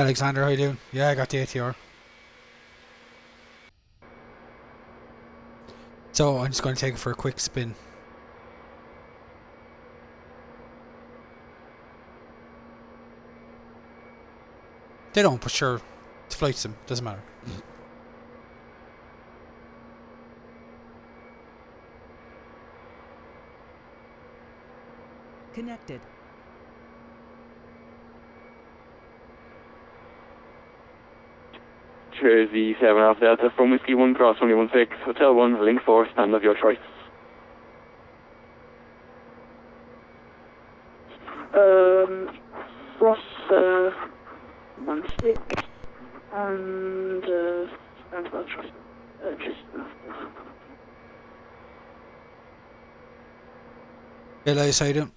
Alexander, how you doing? Yeah, I got the ATR. So I'm just going to take it for a quick spin. They don't, but sure, it's flight sim, doesn't matter. Connected. Jersey 7 Alpha Delta from Whiskey 1 Cross 2016, Hotel 1, Link 4, stand of your choice. Ross, 1 stick, and, stand of your choice. Just after. Hey, Elias, how you doing?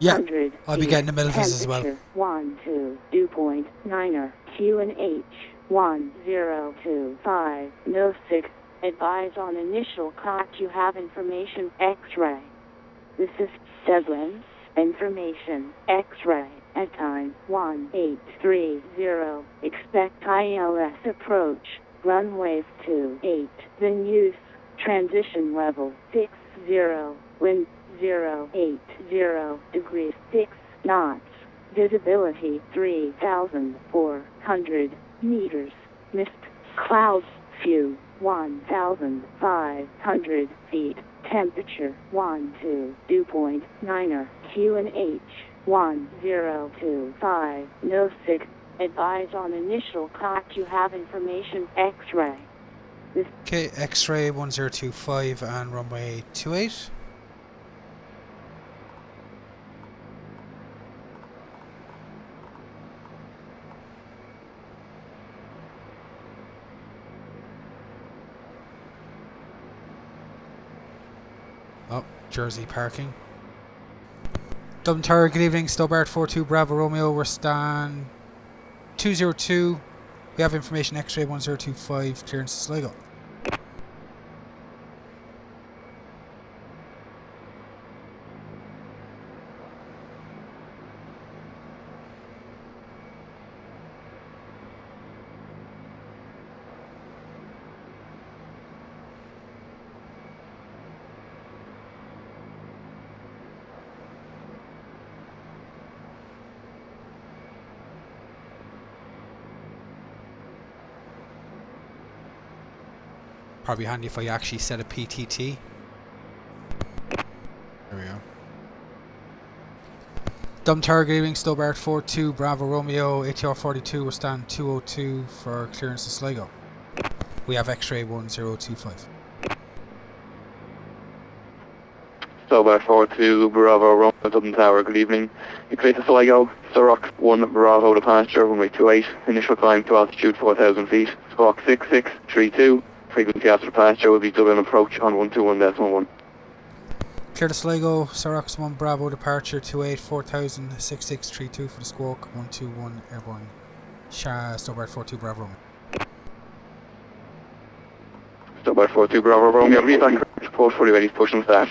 Yeah, I'll be getting the Milvis as well. 1, 2, 2.9er, Q and H, 1025, no 6. Advise on initial contact you have information X-ray. This is 7, information X-ray at time 1830. Expect ILS approach, runway 28, then use transition level 60, wind 080 degrees 6 knots, visibility 3,400 meters, mist clouds few 1,500 feet, temperature 2.9er, Q and H 1025, no 6. Advise on initial contact you have information X-ray. Okay, X-ray 1025 and runway 28. Oh, Jersey parking. Dublin Tower, good evening. Stobart 42 Bravo Romeo, we're stand 202. We have information X-ray 1025, clearance to Sligo. Probably handy if I actually set a PTT. There we go. Dublin Tower, good evening. Stobart 42 Bravo Romeo, ATR 42, we're stand 202 for clearance to Sligo. We have X-ray 1025. Stobart 42 Bravo Romeo, Dublin Tower, good evening. You clear to Sligo, Sorox 1 Bravo to passenger, runway 28, initial climb to altitude 4,000 feet, squawk 6632, frequency after passenger will be Dublin approach on 121.1. Clear to Sligo, Sorox 1 Bravo departure 28 4000 6632 for the squawk 121 airborne. Stobart 42 Bravo Romeo. Stobart 42 Bravo Romeo, reback report fully ready to push on staff.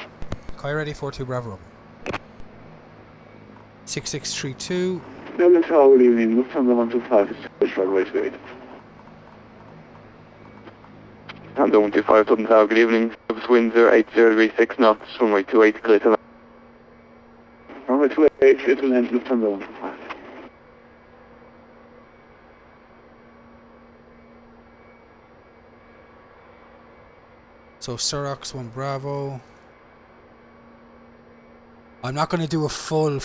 Kai ready 42 Bravo Romeo. 6632. Dublin Tower, good evening. Lufthansa 125 is push runway 28. Lufthansa 125 Dublin Tower, good evening. Service wind 080 degrees 6 knots, runway 28 clear to land. Runway 28, clear to land, Lufthansa 125. So Sorox 1 Bravo. I'm not going to do a full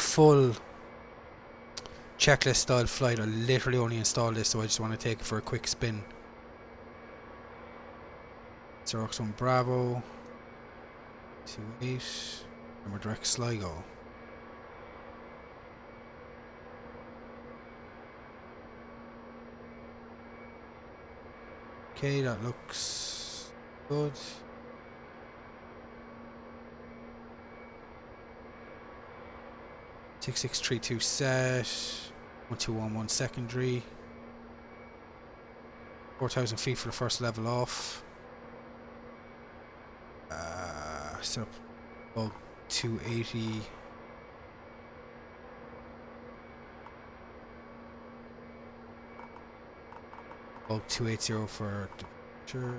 checklist style flight. I literally only installed this, so I just want to take it for a quick spin. Sorox 1 Bravo 28 and we're direct Sligo. Okay, that looks Good. Six 632 set. 1211 secondary. 4,000 feet for the first level off. Set up bug 280. Bug 280 for departure.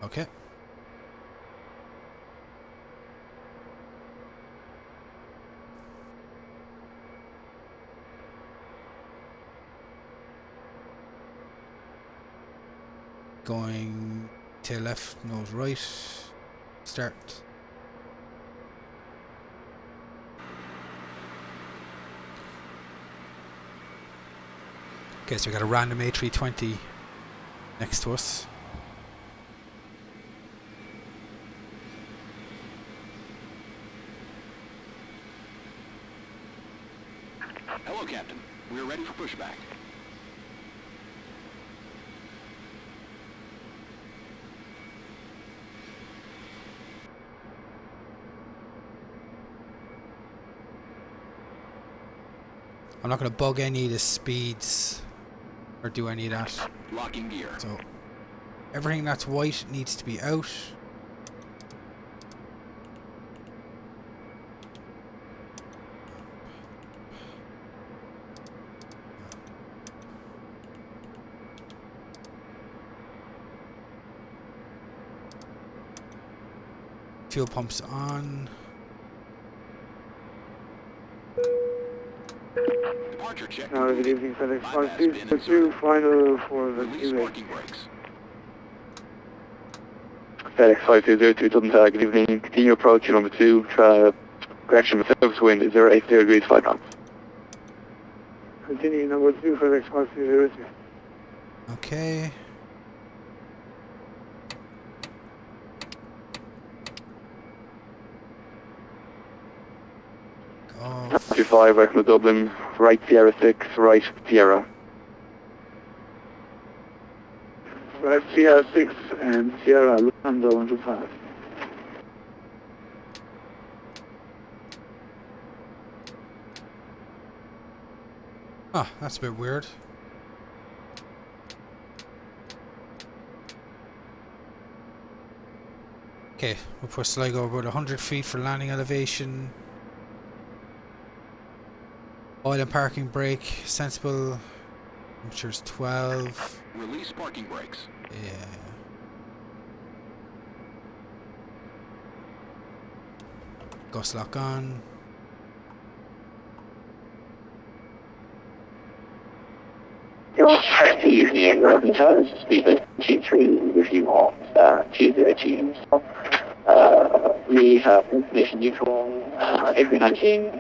Okay. Going to left, nose right. Start. Okay, so we got a random A320 next to us. Hello, Captain. We're ready for pushback. I'm not going to bug any of the speeds or do any of that. Locking gear. So everything that's white needs to be out. Fuel pumps on. Departure check. Now, good evening, FedEx 532, final for the Release QA. parking brakes. FedEx 5202 Dublin Tower, good evening. Continue approach to number 2. Correction of surface wind is 080 degrees 5 knots. Continue number 2, FedEx 5202. Okay. Off. 25, right from Dublin, right Sierra 6, right Sierra. Right, Sierra 6 and Sierra Lando 125. Oh, that's a bit weird. Okay, we'll push Sligo about 100 feet for landing elevation. Oil and parking brake, sensible. Temperature's 12. Release parking brakes. Yeah. Gust lock on. Evening, Robinson, speaking P3 if you want to the team. We have information neutral every 19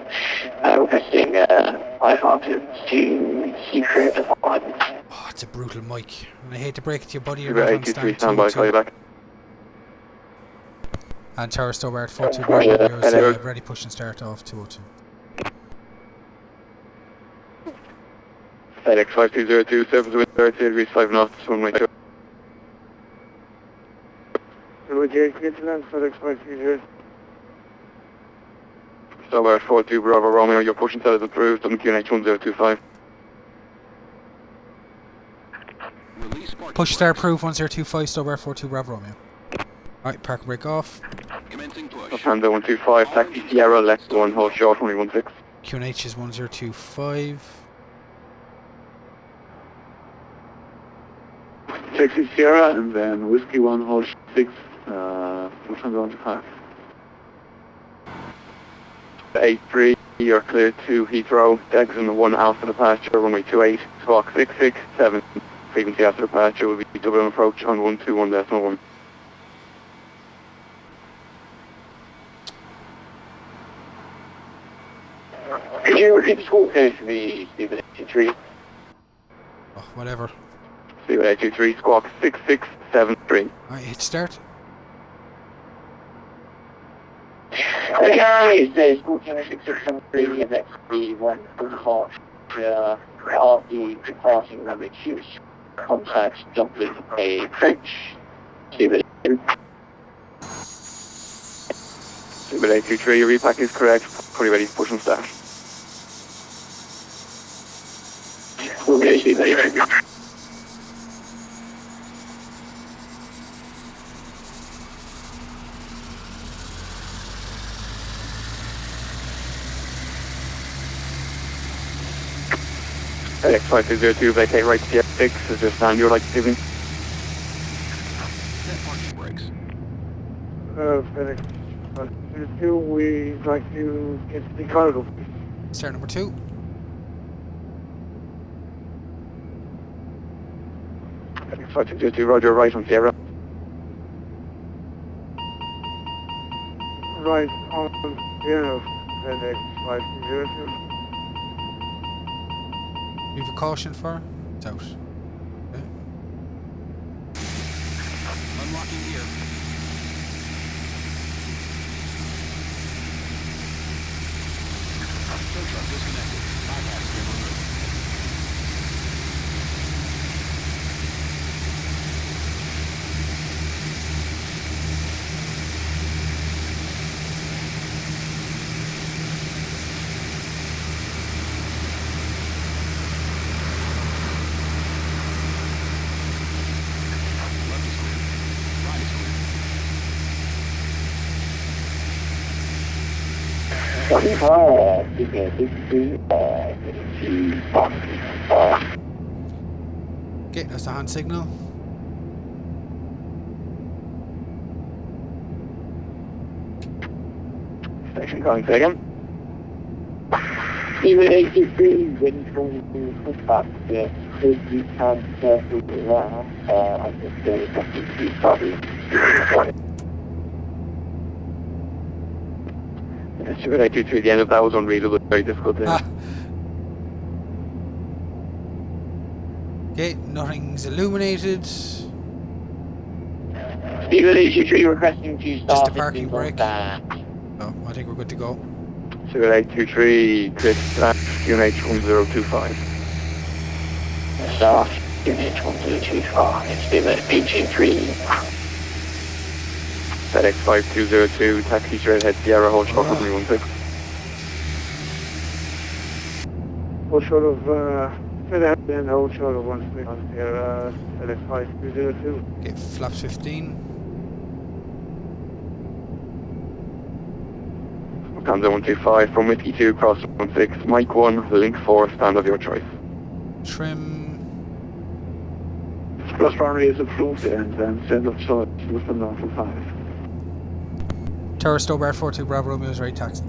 requesting 5 options to secret on. Oh, it's a brutal mic. And I hate to break it to you, buddy. You're You're not on 823, stand stand by, call you 202. back. And Tower Stobar at 42 Yeah, Bravo, ready push and start off 202. FedEx 5202, surface wind 30 degrees 5 knots, runway 2. Runway 28, clear to land, FedEx 5202. Stobar 42 Bravo Romeo, your push and set is approved, WQNH 1025. Release parking Push start brakes. proof 1025 Stobar 42 Bravo Romeo. Alright, park and brake off. Commencing push. Lufthansa 125, taxi Sierra, left 1, hold short, runway 16. QNH is 1025. Taxi Sierra and then Whiskey 1, hold 6, Lufthansa 125. 83, you're clear to Heathrow, Dexon 1 Alpha departure, runway 28, squawk 667, frequency after departure will be Dublin approach on 121.1. Could you repeat the school code for the Stephen 83? Oh, whatever. See you at 823, squawk 6673. Alright, hit start. Currently it says 14,603 of XP1 for Hot RD departing runway 2. Contact Dublin A French. Stephen. Stable 823, your repack is correct. Fully ready to push and start. Okay, Stephen A French. FedEx 5202, vacate right to the F6. Is there a stand you'd like to give me? Set parking brakes. FedEx 52, we'd like to get to the cargo. Start number 2. FedEx 5202, roger, right on Sierra. Right on Sierra, FedEx 5202. You have a caution for? It's out. Okay. Unlocking gear. Tow truck disconnected. Bypass gear removed. Left is clear. Right is clear. Okay, that's the hand signal. Station calling second. Stephen 83, when from pushback, could you can circle around, I just say something probably. Stable 823, the end of that was unreadable, very difficult to... Ah. Okay, nothing's illuminated. Stephen 83 requesting to start. Just a parking engines on brake. back. Oh, I think we're good to go. Stable 823, Chris, UNH 1025. Start unit 1225, Stephen 83. FedEx 5202, taxi straight ahead Sierra, hold short of 316. Hold short of, FedEx and hold short of 16 on Sierra, FedEx 5202. Okay, flaps 15. Lufthansa 125 from Whiskey 2, cross 16, Mike 1, link 4, stand of your choice. Trim. Plus runway is approved and send of choice with the normal 5. Tower Stobart 42 Bravo Romeo is right taxi.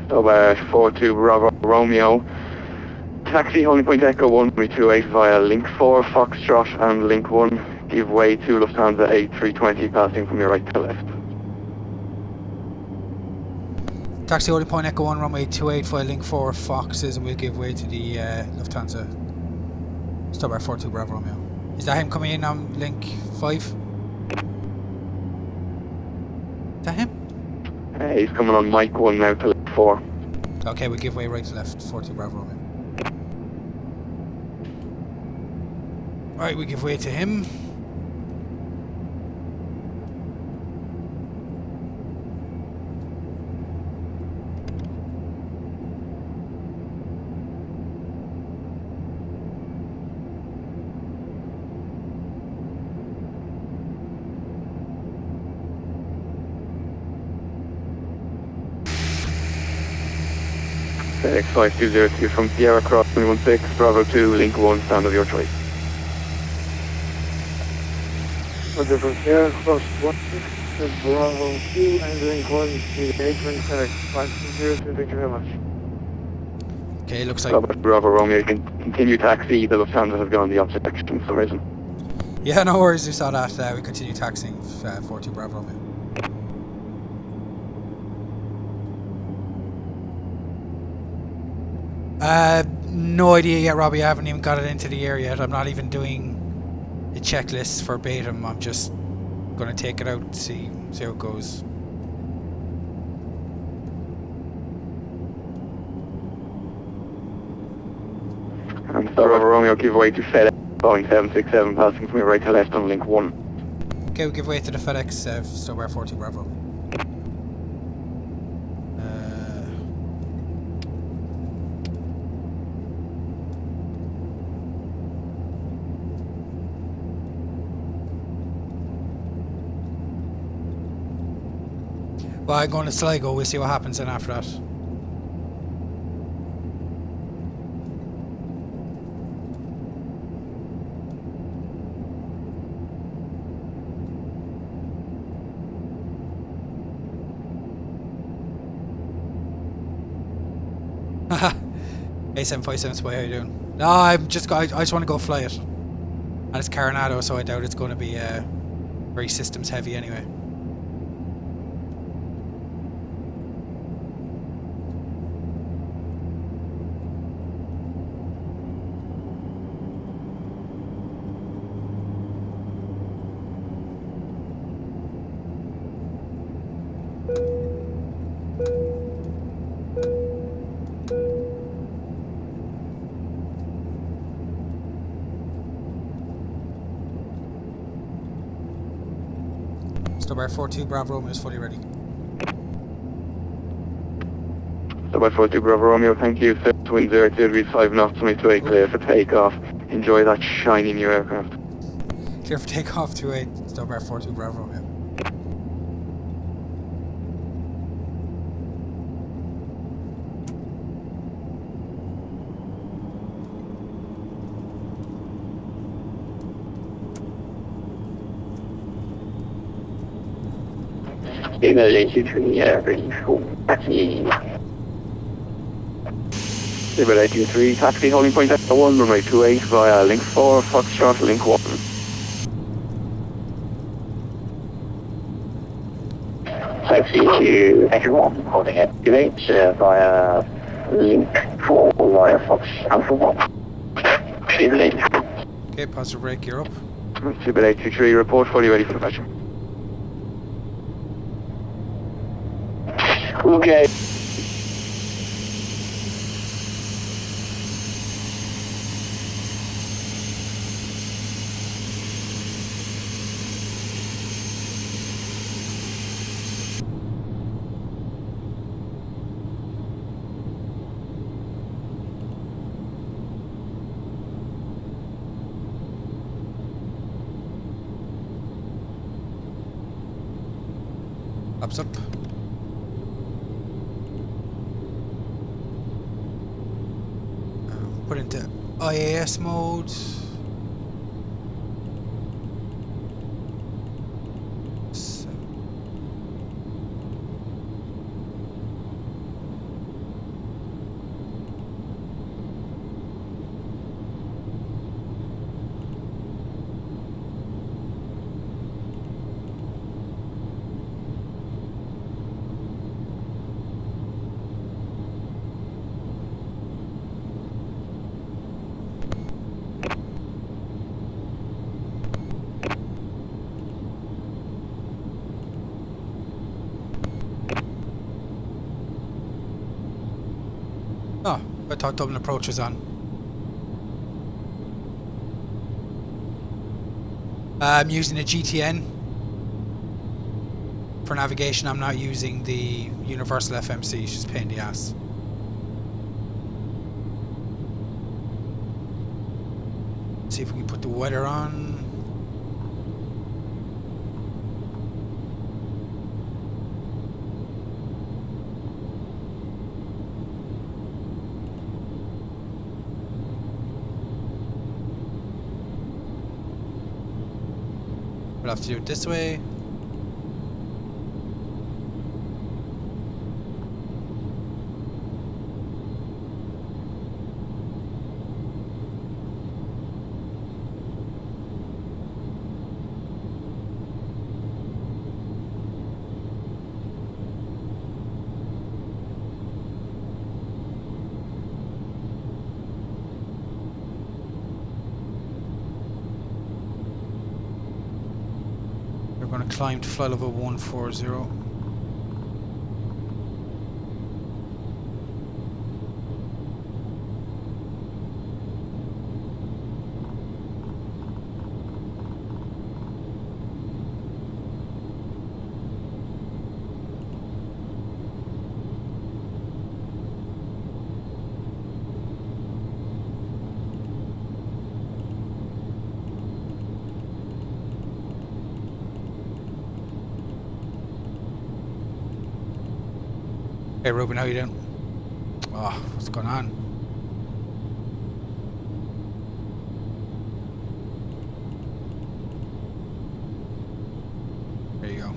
Stobart 42 Bravo Romeo. Taxi holding point Echo 1328 via link 4, Foxtrot and link 1. Give way to Lufthansa 8320 passing from your right to left. Taxi holding point Echo 1 runway 28 via link 4 Foxes, and we'll give way to the Lufthansa Stobart 42 Bravo Romeo. Is that him coming in on link 5? Is that him? He's coming on Mike 1 now to link 4. Okay, we'll give way right to left, 42 Bravo Romeo. Right, we give way to him. FedEx 5202 from Sierra Cross 316, Bravo 2, link 1, stand of your choice. Roger from Sierra, cross 16, Bravo 2, and link 1 to the apron, FedEx 5202, thank you very much. Okay, looks like... Bravo Romeo, you can continue taxi, the Lufthansa have gone the opposite direction for some reason. Yeah, no worries, we saw that. We continue taxiing 42 Bravo Romeo. No idea yet, Robbie. I haven't even got it into the air yet. I'm not even doing a checklist verbatim. I'm just gonna take it out, see how it goes. And Bravo Romeo, give way to FedEx, Boeing 767, passing from your right to left on link 1. Okay, we'll give way to the FedEx, Stowbar 42 Bravo. Well, I'm going to Sligo, we'll see what happens then after that. Haha. A757 Spy, how you doing? No, I just want to go fly it. And it's Carenado, so I doubt it's going to be very systems heavy anyway. Stowbar 42 Bravo Romeo is fully ready. Stowbar 42 Bravo Romeo, thank you. Wind 0 degrees 5 knots, only to 8, clear for takeoff. Enjoy that shiny new aircraft. Clear for takeoff to 8, Stowbar 42 Bravo Romeo.这个连续乘以2.5taxi. Civil 823, taxi holding point at 1, runway 28 via link 4, Foxtrot link 1. Taxi to everyone holding at 28 via link 4 via Fox Alpha 1. Civil 823. Okay, positive brake, you're up. Civil 823, report fully ready for patching. Okay. Ups up. Put into IAS mode. So. Oh, I thought Dublin approach was on. I'm using a GTN for navigation. I'm not using the universal FMC. It's just a pain in the ass. See if we can put the weather on. We'll have to do it this way. climb to flight level 140. Hey Ruben, how you doing? Oh, what's going on? There you go.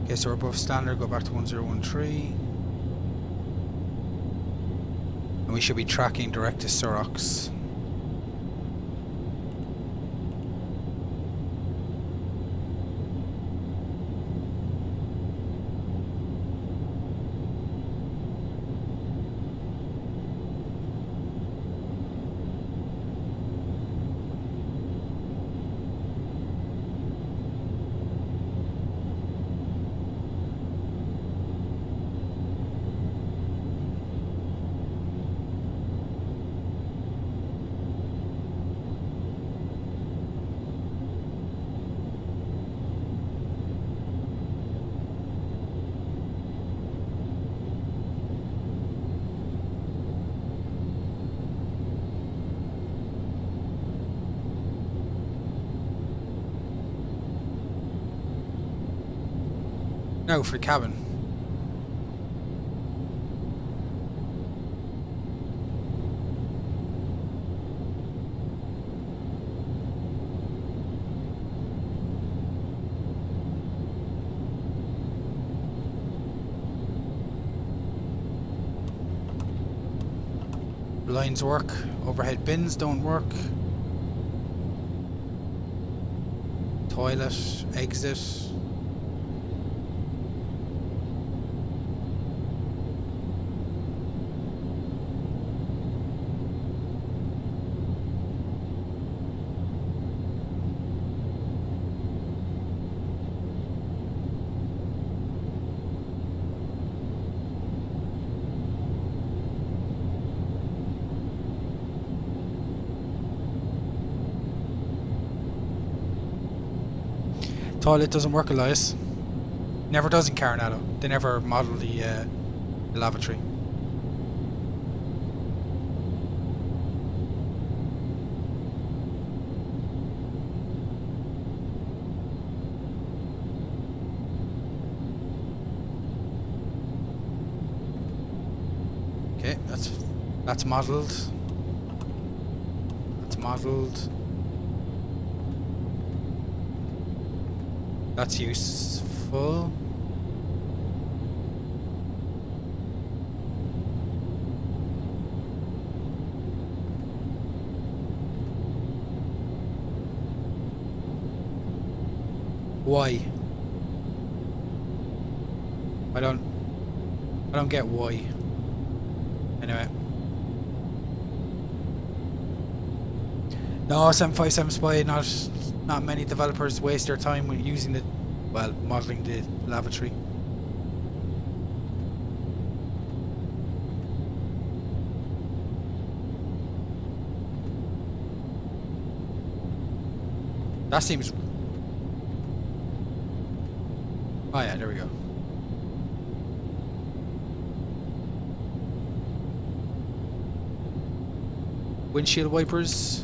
Okay, so we're above standard, go back to 1013. And we should be tracking direct to Surox. No, for cabin. Lines work, overhead bins don't work. Toilet, exit. Toilet doesn't work, Elias. Never does in Carenado. They never model the lavatory. Okay, that's modelled. That's modelled. That's useful. Why? I don't get why. Anyway. No, 757 Spy, not many developers waste their time with using the, well, modeling the lavatory. That seems... Oh yeah, there we go. Windshield wipers.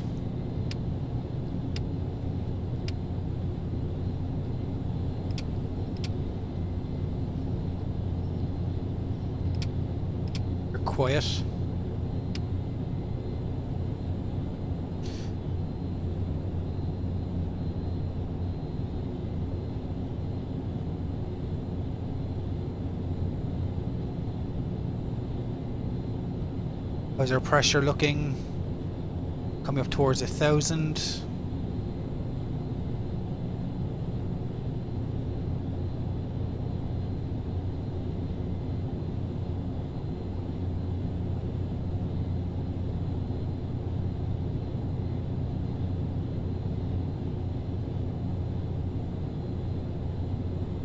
They're quiet. How's our pressure looking? Coming up towards 1,000.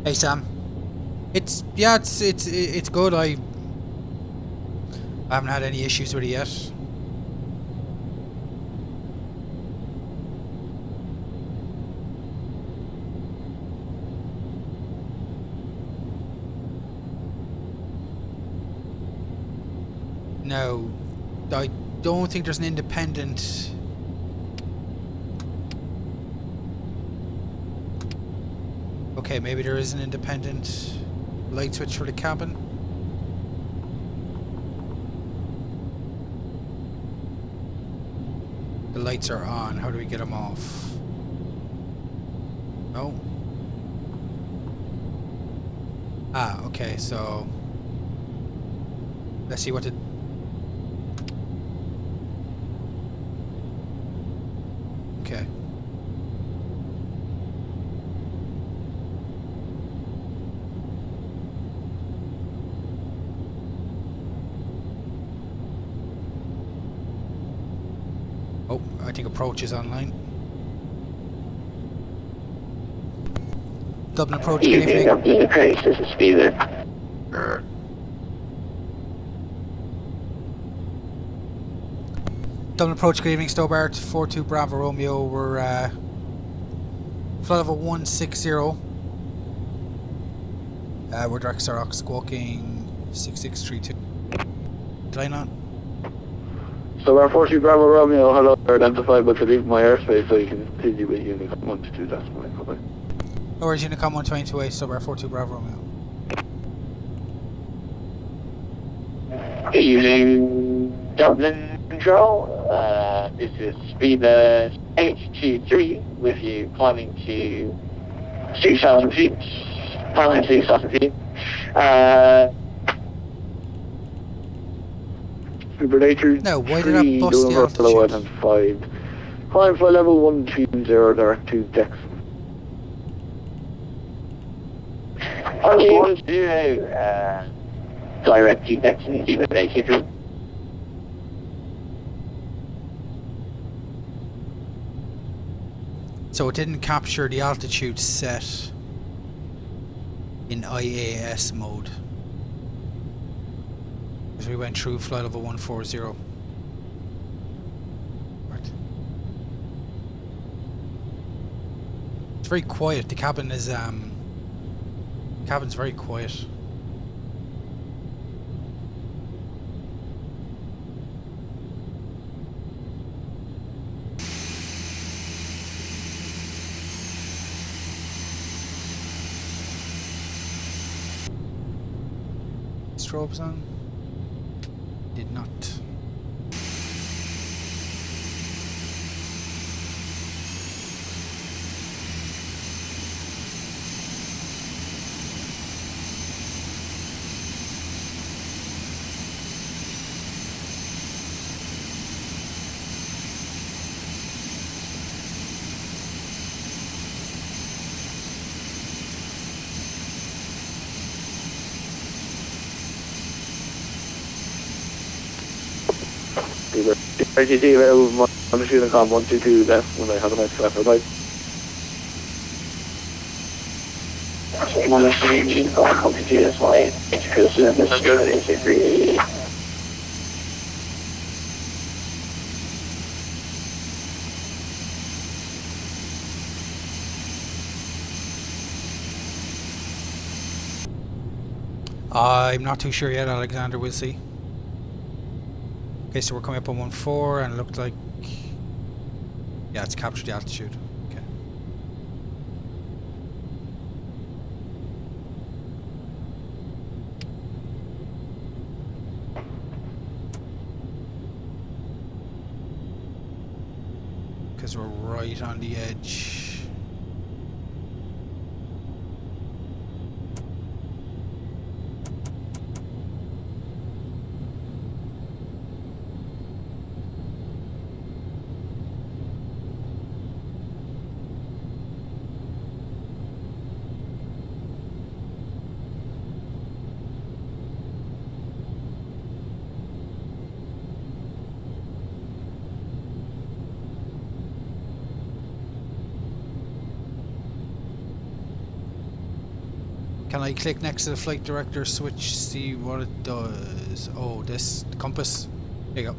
Hey Sam, it's good. I haven't had any issues with it yet. No, I don't think there's an independent. Okay, maybe there is an independent light switch for the cabin. The lights are on. How do we get them off? No. Ah, okay, so let's see what the... Okay. Oh, I think approach is online. Dublin approach, good evening. Dublin approach, this is Stephen. Dublin approach, good evening, Stobart, 42 Bravo Romeo, we're flight level 160. We're direct Sirach, squawking 6632. Line on. So our 42 Bravo Romeo, hello, identified but to leave my airspace so you can continue with Unit 122, that's my bye. No worries, Unicom 122A, Stobart 42 Bravo Romeo. Good evening, Dublin Control. This is Speeder H23 with you climbing to 6,000 feet. Climbing to 6,000 feet. Supernature No, why did I bust the altitude? 5. Climb for level 120, direct to Dex. Okay, 120, direct to Dex and Supernature. So it didn't capture the altitude set in IAS mode. As we went through flight level 140. Right. It's very quiet. The cabin is cabin's very quiet. Strobes on? Did not. P3Dv4, I'm shooting com 122 left when I have a nice left or right. I'm not too sure yet, Alexander. We'll see. Okay, so we're coming up on 14 and it looked like... Yeah, it's captured the altitude. Okay. Because we're right on the edge. Can I click next to the flight director switch, see what it does? Oh, this compass. There you go.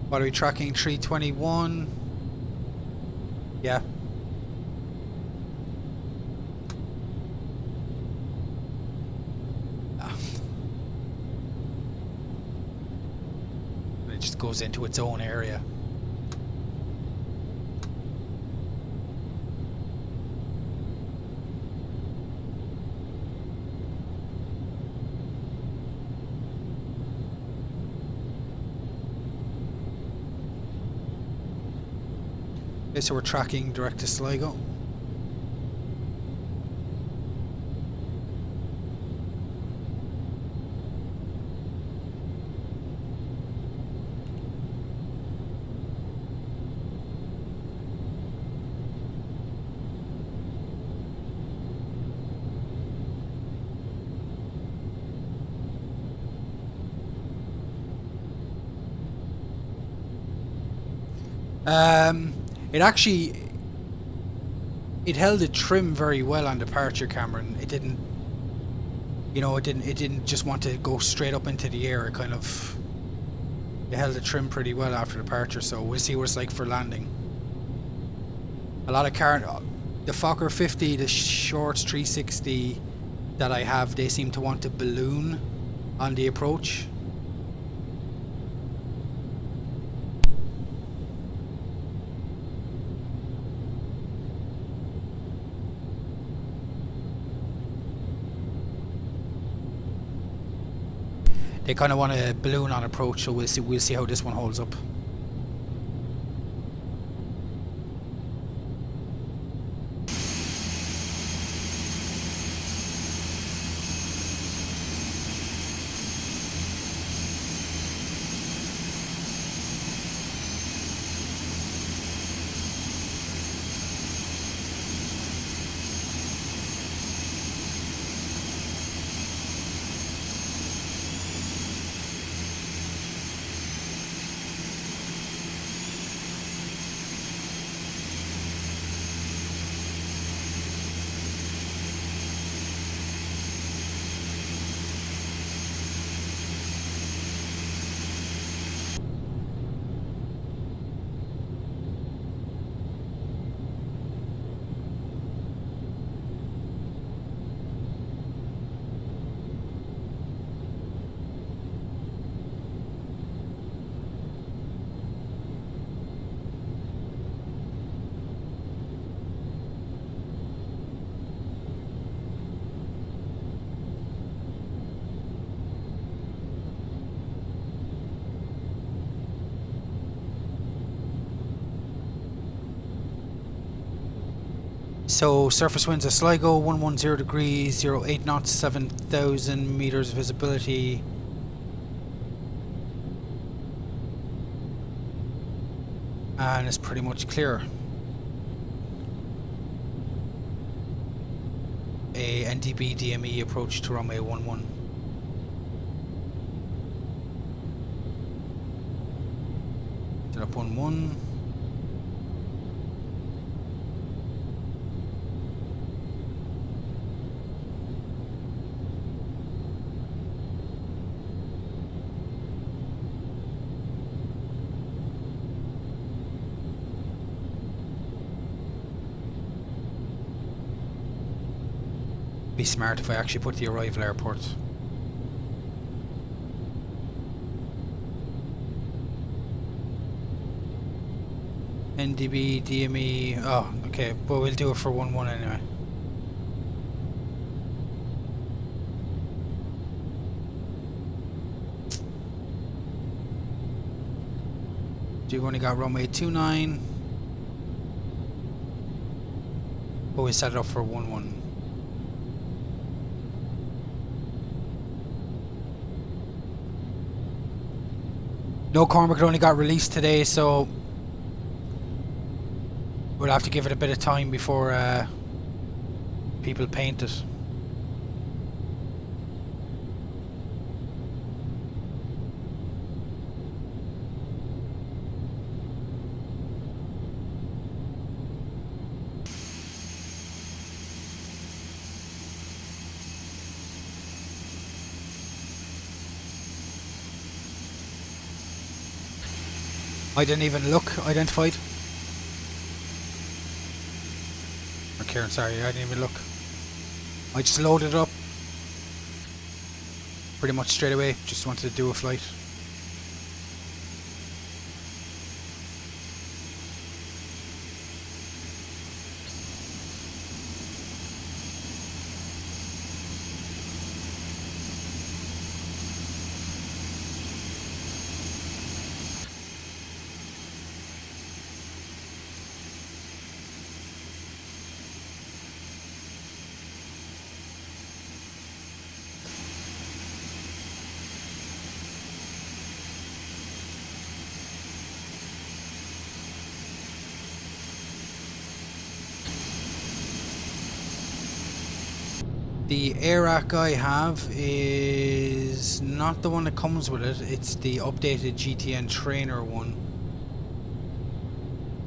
What are we tracking? 321. Yeah. Just goes into its own area. Okay, so we're tracking direct to Sligo. It held the trim very well on departure, Cameron. It didn't, it didn't just want to go straight up into the air. It held the trim pretty well after departure, so we'll see what it's like for landing. A lot of the Fokker 50, the Shorts 360 that I have, they seem to want to balloon on the approach. They kind of want to balloon on approach, so we'll see how this one holds up. So surface winds at Sligo, 110 degrees, 08 knots, 7,000 meters visibility. And it's pretty much clear. a NDB DME approach to runway 11. Set up 11. Be smart if I actually put the arrival airport. NDB, DME, oh, okay, but we'll do it for 1-1 anyway. You've only got runway 29. But we set it up for 1-1. No Cormac only got released today, so we'll have to give it a bit of time before people paint it. I didn't even look identified. Or Kieran, sorry, I didn't even look. I just loaded it up pretty much straight away. Just wanted to do a flight. The AirRack I have is not the one that comes with it, it's the updated GTN trainer one.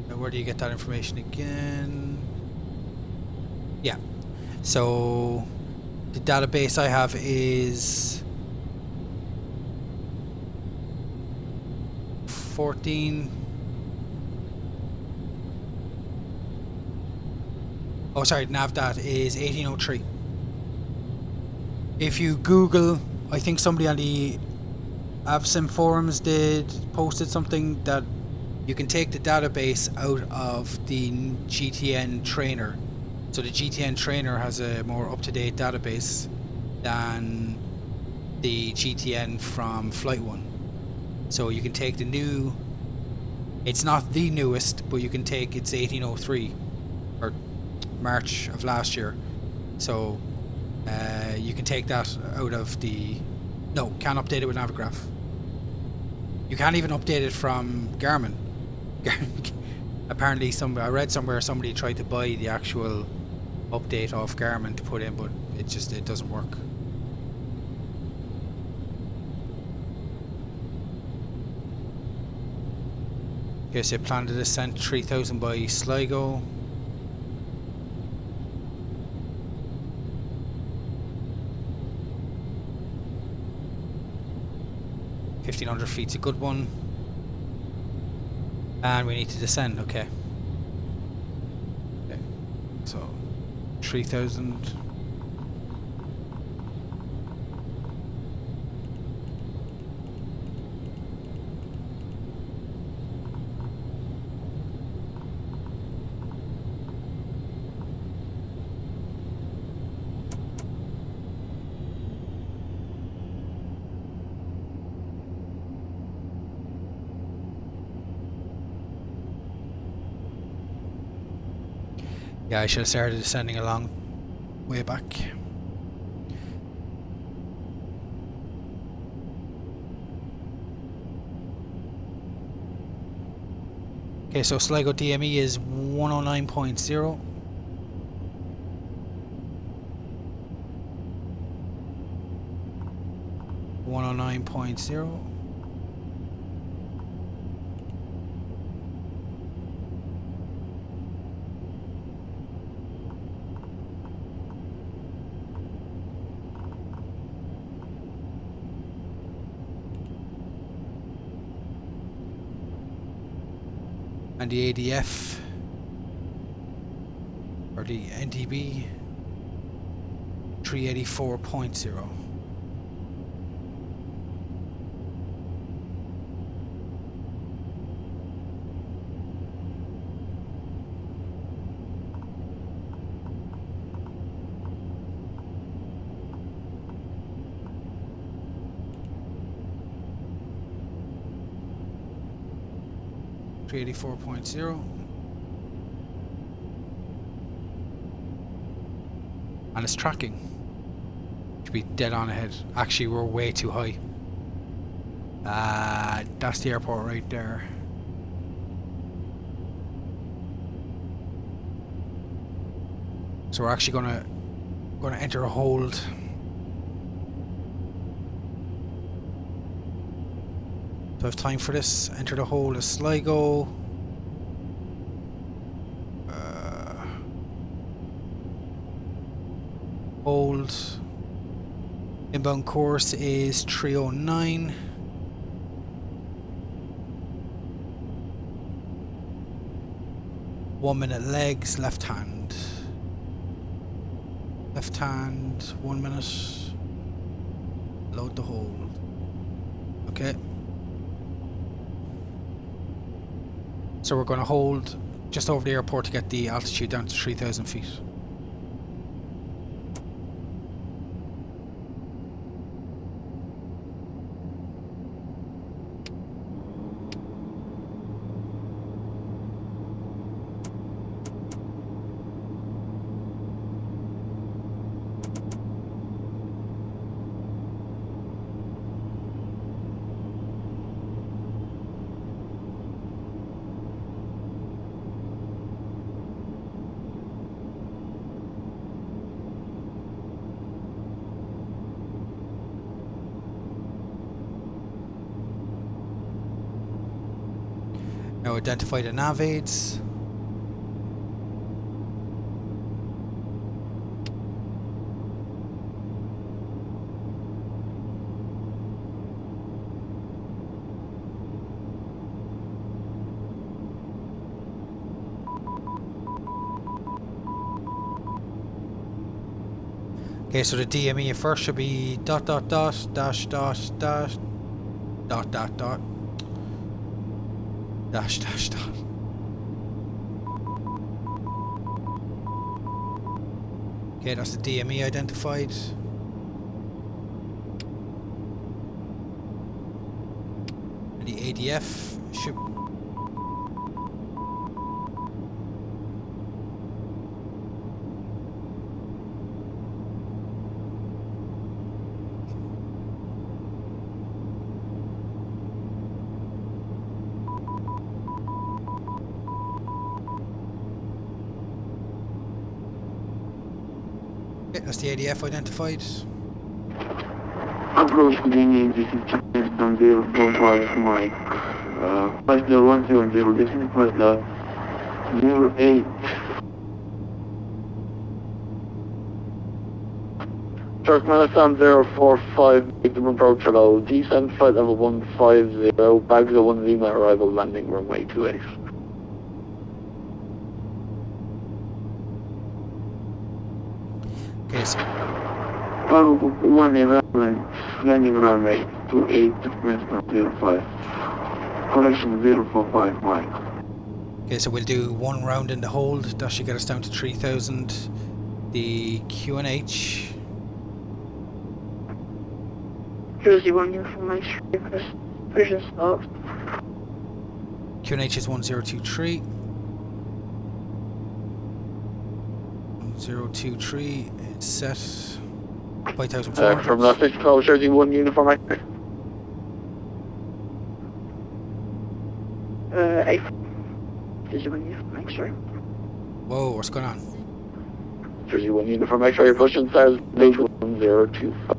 Now where do you get that information again? Yeah, so the database I have is 14. Oh sorry, NavDat is 1803. If you Google, I think somebody on the VATSIM forums posted something that you can take the database out of the GTN trainer. So the GTN trainer has a more up-to-date database than the GTN from Flight 1. So you can take the new, it's not the newest, but you can take, it's 1803 or March of last year. So you can take that out of the... No, can't update it with Navigraph. You can't even update it from Garmin. Apparently, I read somewhere somebody tried to buy the actual update off Garmin to put in, but it doesn't work. Okay, so planned a descent 3000 by Sligo. 1500 feet's a good one. And we need to descend, okay. Okay. So 3000. Yeah, I should have started descending along way back. Okay, so Sligo DME is 109.0. 109.0. And the ADF, or the NDB, 384.0. And it's tracking. Should be dead on ahead. Actually, we're way too high. That's the airport right there. So we're actually gonna enter a hold. Do I have time for this? Enter the hold of Sligo. Hold. Inbound course is 309. One minute legs, left hand. Left hand, 1 minute. Load the hold. Okay. So we're going to hold just over the airport to get the altitude down to 3,000 feet. Now identify the nav aids. Okay, so the DME at first should be ... ...... Okay, that's the DME identified. And the ADF should... That's the ADF identified. Approach beginning, this is Chinese from 045 Mike. 50100, this is flight 08. Turkmenistan 045, victim approach hello, descent flight level 150, bags of 1 Lima, arrival landing runway 28. Okay, so... 111, landing runway 28, Turkmenistan 05. Connection 045 Mike. Okay, so we'll do one round in the hold. That should get us down to 3,000. The QNH. Jersey 1 uniform X-ray, precision start. QNH is 1023. 1023 is set. 5,400. From that 612, Jersey 1 uniform X-ray. 8. Jersey 1 uniform X-ray. Whoa, what's going on? Jersey 1 uniform X-ray, pushing south, H1025.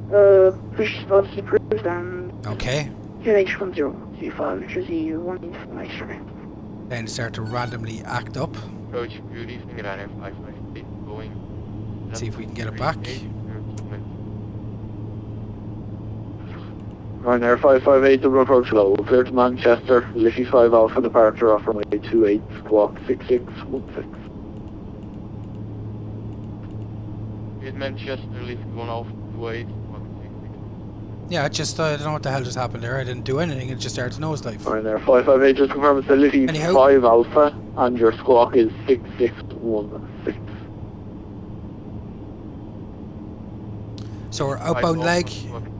Push velocity cruise and Okay. QH1025, Jersey 1 from X-ray. Then start to randomly act up. Approach, good evening, Ryanair 558, going. See if we can get it back. Ryanair 558, double approach low, clear to Manchester, Liffey 5 Alpha departure off runway 28, squawk 6616. Is Manchester, Liffey 1 Alpha 28, squawk 66. Yeah, I don't know what the hell just happened there. I didn't do anything, it just started nosedive. Ryanair 558, just confirm it's the Liffey Anyhow. 5 Alpha, and your squawk is 6616. So we're outbound leg, 661.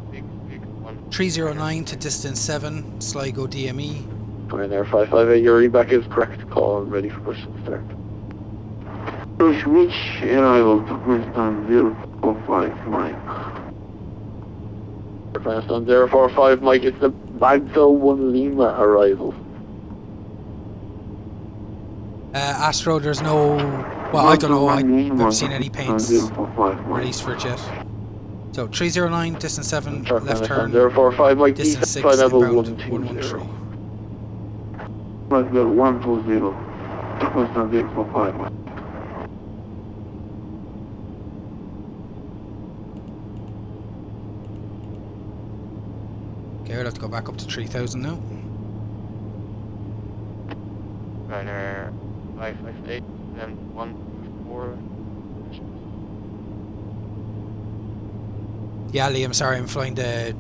309 to distance 7, Sligo DME. Ryanair 558, your reback is correct, call and ready for push and start. Push which arrival to Princeton 045 Mike. Princeton 045 Mike, it's the Bagdo 1 Lima arrival. Astro, there's no... Well, I don't know, I've never seen any paints 045 Mike. released for it yet. So 309, distance 7, left Princeton turn, 045 Mike, distance 6, flight level inbound 120. 113. Flight level 120 to Princeton 045 Mike. Okay, we'll have to go back up to 3000 now. Ryanair 558, and 124. Yeah, Liam, sorry, I'm flying the...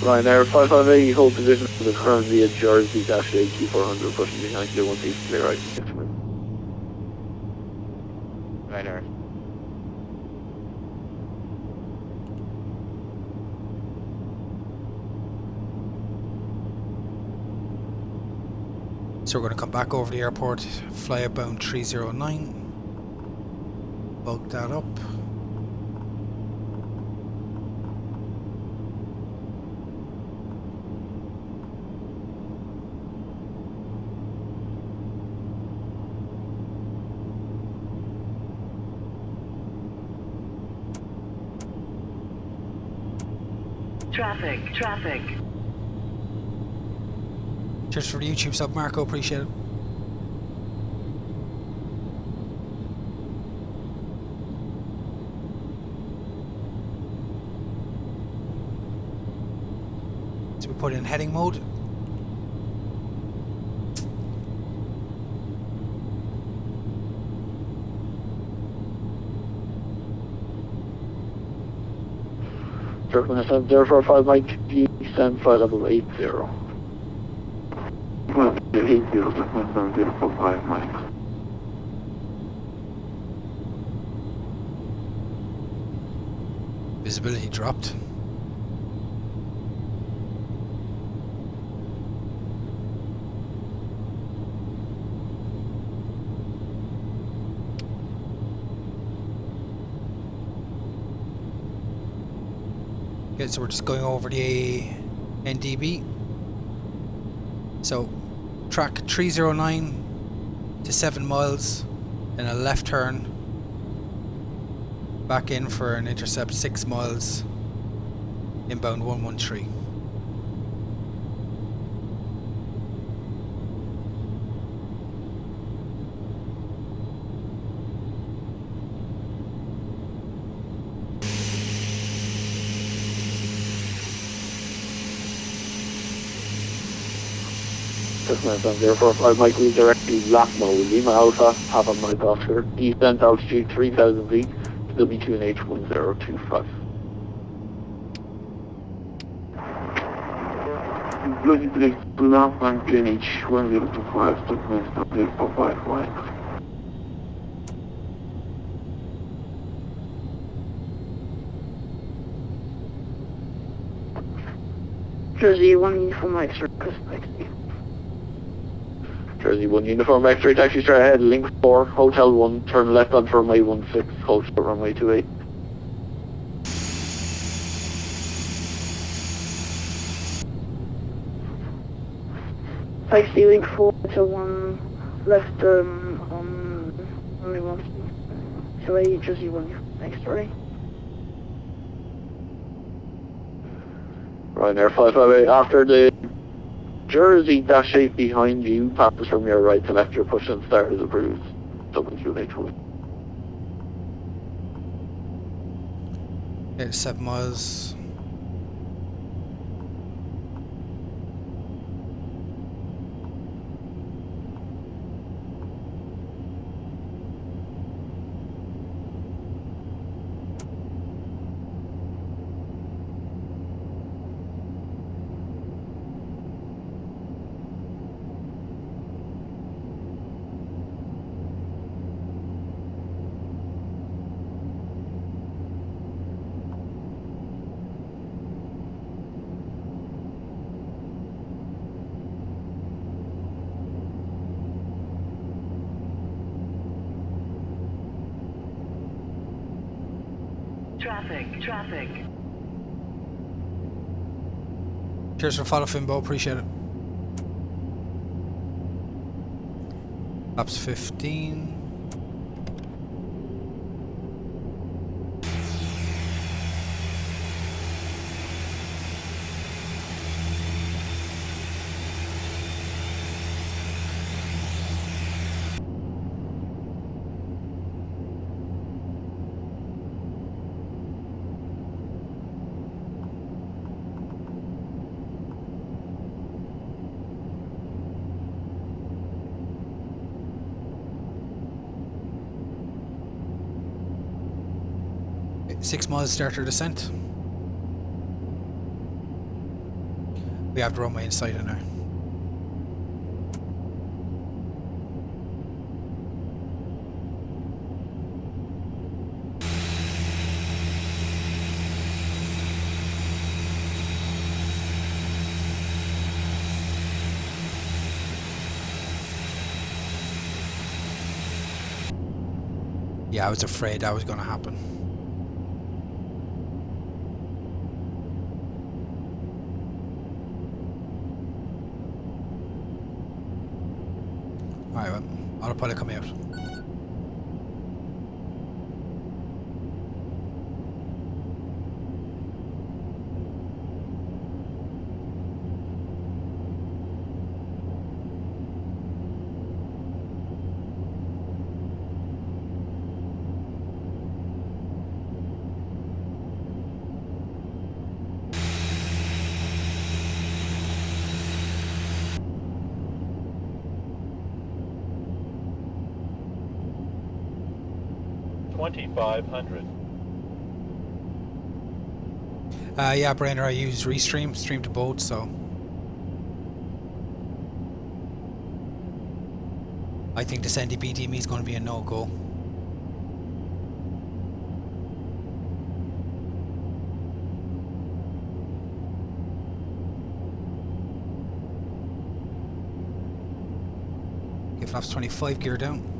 Ryanair 558, hold position for the currently at Jersey dash AQ400, pushing behind 216, clear right to 6 minutes. Ryanair. So we're going to come back over the airport, fly outbound 309, bulk that up. Traffic. Cheers for the YouTube sub, Marco, appreciate it. So we put in heading mode. Turkmenistan 045 Mike, G, stand flight level 80. Flight 80 to Princeton 045 Mike. Visibility dropped. Okay, so we're just going over the NDB. So track 309 to 7 miles, then a left turn back in for an intercept 6 miles, inbound 113. Turkmenistan 045 Mike, redirecting Lakmo, Lima Alpha, Papa Mike Oscar, descent altitude 3000 feet, W2NH 1025. Logistic Love and QNH 1025 Turkmenistan 045 Mike. Jersey 1 uniform X-ray, request taxi. Jersey 1 uniform X-ray, taxi straight ahead, link 4, hotel 1, turn left on runway 16, hold short runway 28. Taxi link 4 to 1 left on runway 1, 28, Jersey 1 uniform X-ray. Ryanair 558, after the Jersey dash 8 behind you passes from your right to left, your push and start is approved. Dublin 282. Okay, 7 miles. Traffic. Cheers for follow, Finbo, appreciate it. Laps 15. Okay, 6 miles starter descent. We have the runway in sight now. Yeah, I was afraid that was going to happen. Alright, well, autopilot coming out. Yeah, Brainer, I use Restream, stream to both, so I think this NDPDME is going to be a no-go. Okay, flaps 25, gear down.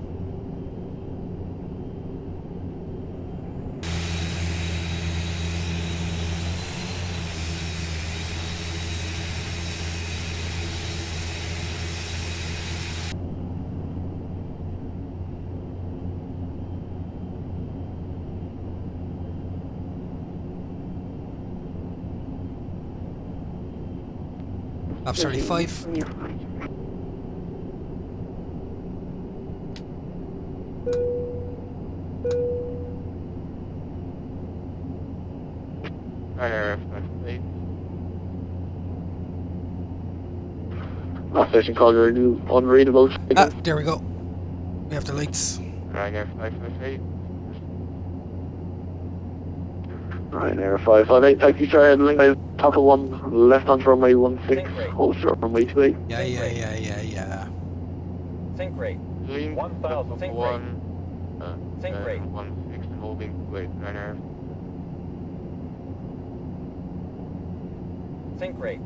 Laps 35. Ryanair 558. Last station call unreadable. Ah, there we go. We have the lights. Ryanair 558. Ryanair 558, thank you, try Aerlingus, top of 1, left on runway 16, hold short runway 28. Yeah. Sink rate. 1,000. Sink rate. Sink rate. 16 holding, wait, Ryanair. Sink rate.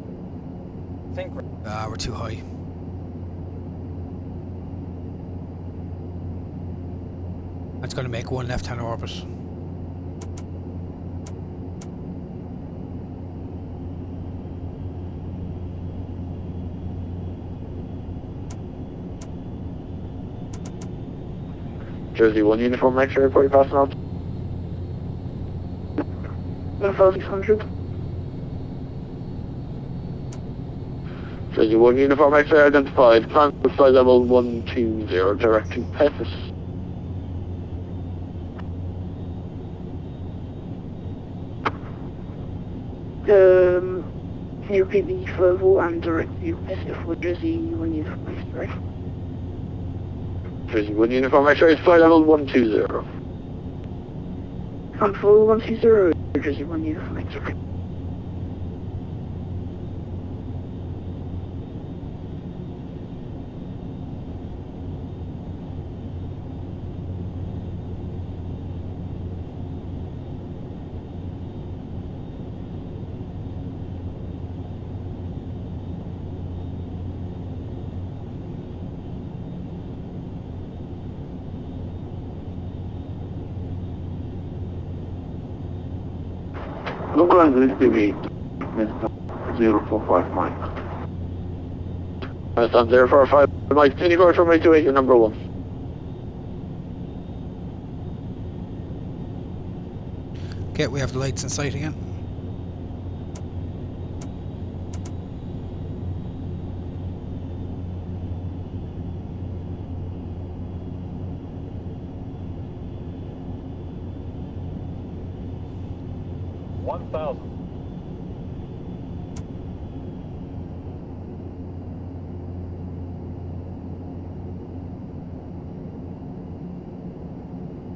Ah, we're too high. That's going to make one left-hand orbit. Jersey 1 uniform, make sure everybody passing out. 600. Jersey 1 uniform X-ray identified. Climb to flight level 120, directing Pettus. Can you repeat the level and direct you for Jersey 1 uniform X-ray? Jersey 1 uniform X-ray, flight level 120. Come for 120, Jersey 1 uniform X-ray. Local activity, Mr. 045 Mike. Mr. 045 Mike, 24 from 28, your number 1. Okay, we have the lights in sight again.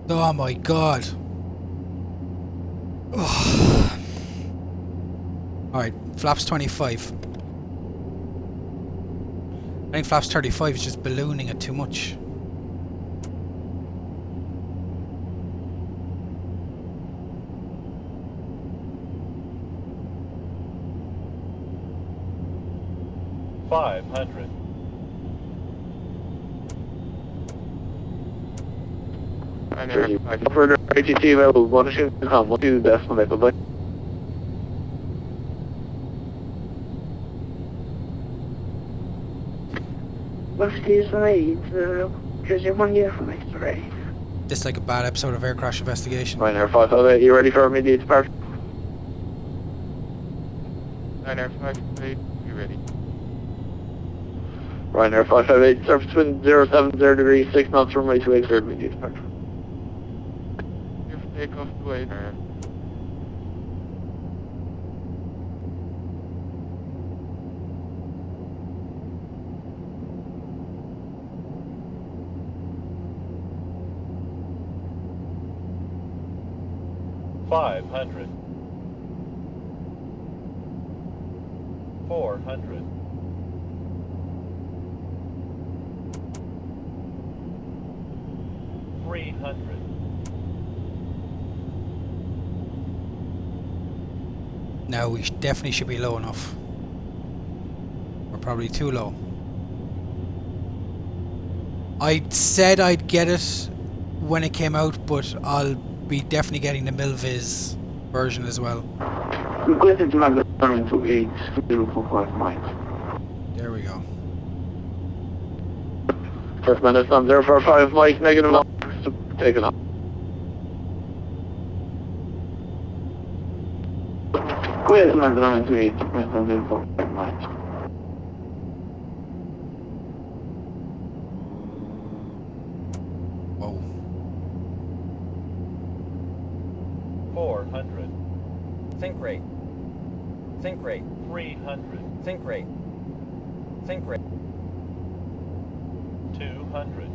Oh my god. Alright, flaps 25. I think flaps 35 is just ballooning it too much. Further ATT available, 1 shoot, 1 2 decimal, bye. What's these lights? Jersey 1 uniform X-ray. This is like a bad episode of Air Crash Investigation. Ryanair 558, you ready for immediate departure? Ryanair 558, you ready? Ryanair 558, surface wind 070 degrees, 6 knots, runway 28, immediate departure. Takeoff to 8. 500. 400. 300. Now we definitely should be low enough. We're probably too low. I said I'd get it when it came out, but I'll be definitely getting the Milviz version as well. Requested to Magna to 8045 miles. There we go. First minute on 045 Mike, negative 1, taken up. Where's Magna to 8045 miles? Whoa. 400. Sink rate. Sink rate. 300. Sink rate. Sink rate. 200.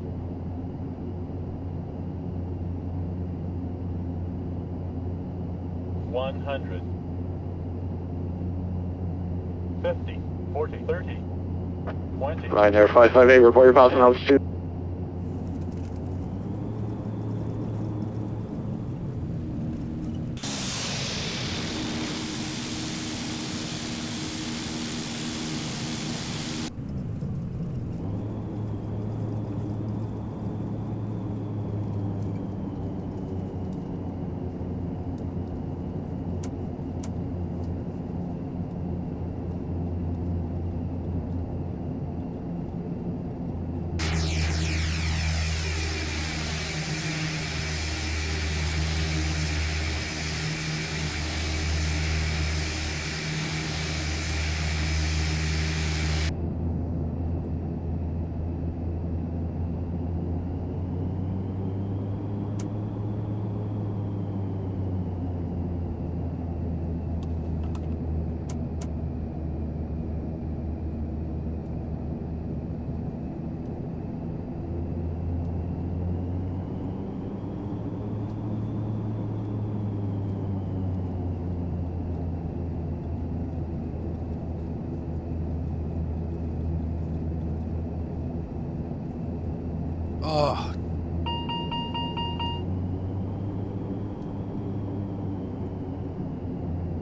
100. 50. 40. 30. 20. Right there, 558, report your passing altitude.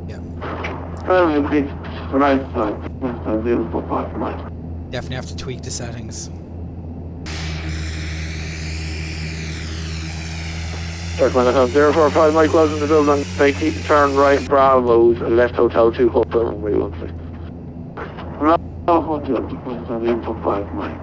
Yeah. Definitely have to tweak the settings. Turkmen Hotel 045 Mike closing the Dublin. Vacate, turn right, Bravo's, left Hotel 2, Hotel runway 16. Bravo Hotel 045 Mike.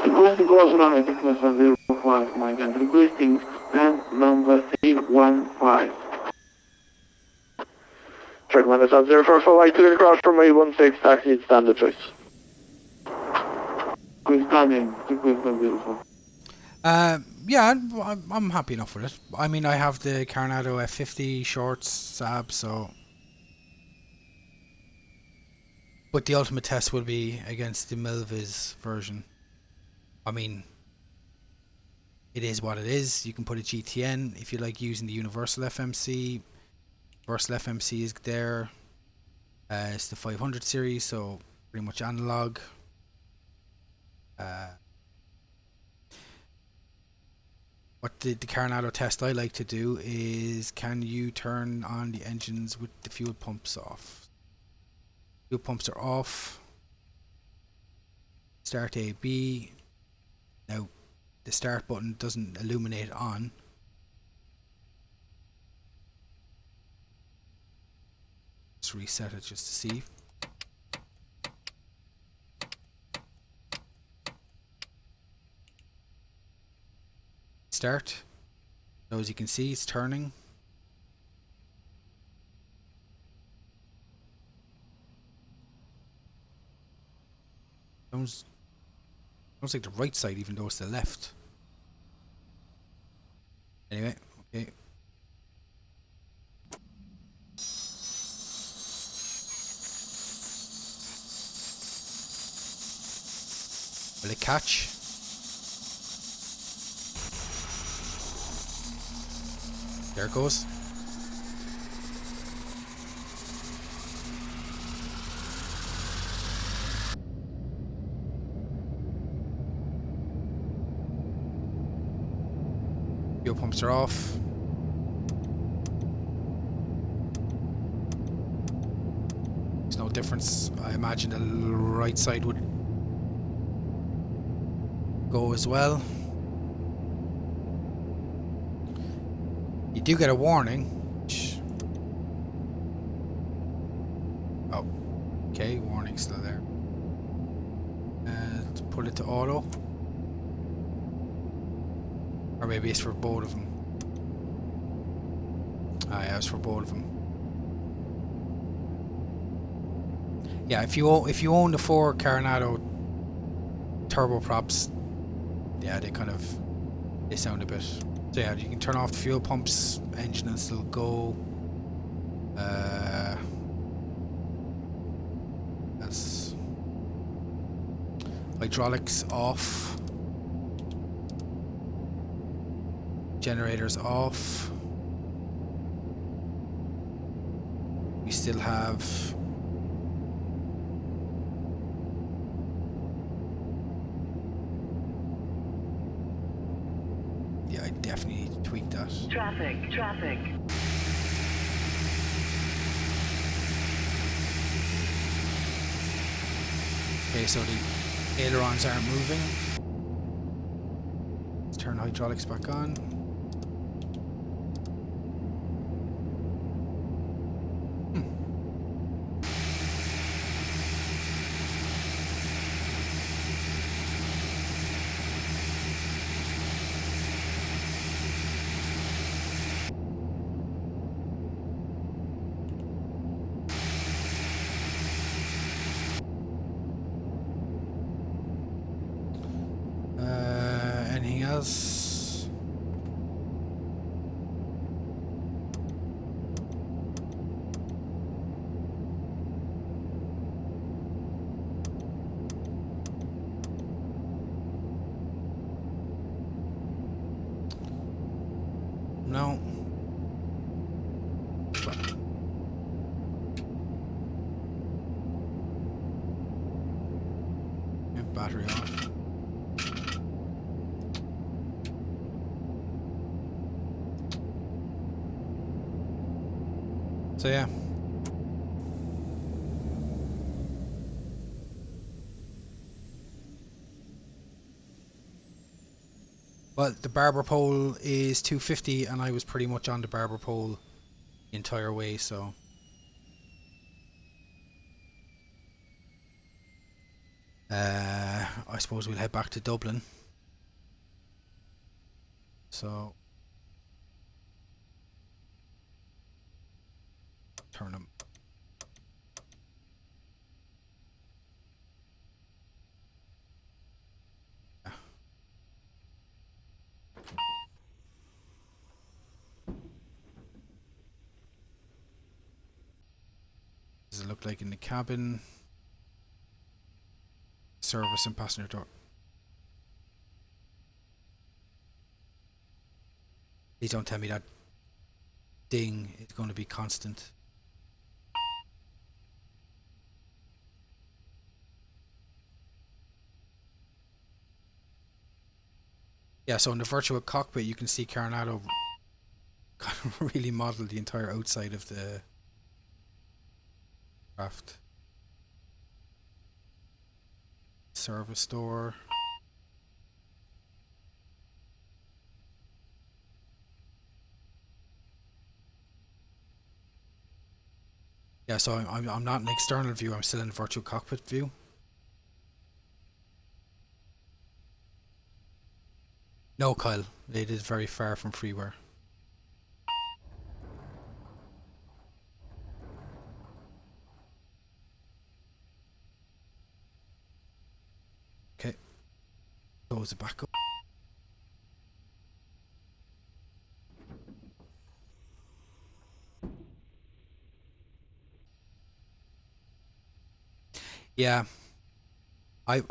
Request to cross runway 605 Mike and requesting stand number 315. Turkmen Hotel 045 Mike to cross runway 16 taxi standard choice. Good standing, beautiful. Yeah, I'm happy enough with it. I mean, I have the Carenado F50 shorts, Saab, so... But the ultimate test will be against the Milviz version. I mean, it is what it is. You can put a GTN if you like using the Universal FMC. Universal FMC is there. It's the 500 series, so pretty much analog. What the Carenado test I like to do is, can you turn on the engines with the fuel pumps off? Fuel pumps are off. Start AB. Now, the start button doesn't illuminate on. Let's reset it just to see. Start. So as you can see, it's turning. Sounds like the right side, even though it's the left. Anyway, okay. Will it catch? There it goes. Fuel pumps are off. There's no difference. I imagine the right side would go as well. You do get a warning. Oh, okay, warning still there. Let's put it to auto. Or maybe it's for both of them. Ah, yeah, it's for both of them. Yeah, if you own the 4 Carenado turboprops, yeah, they sound a bit. So yeah, you can turn off the fuel pumps, engine will still go. That's hydraulics off. Generators off. We still have I definitely need to tweak that. Traffic. Okay, so the ailerons aren't moving. Let's turn hydraulics back on. else? No. Yeah, battery off. So yeah. Well, the barber pole is 250 and I was pretty much on the barber pole the entire way, so I suppose we'll head back to Dublin. So turn them. Does it look like in the cabin? Service and passenger door. Please don't tell me that ding is going to be constant. Yeah, so in the virtual cockpit you can see Carenado kind of really model the entire outside of the craft. Service door. Yeah, so I'm not in external view, I'm still in the virtual cockpit view. No, Kyle, it is very far from freeware. Okay, close it back up. Yeah, I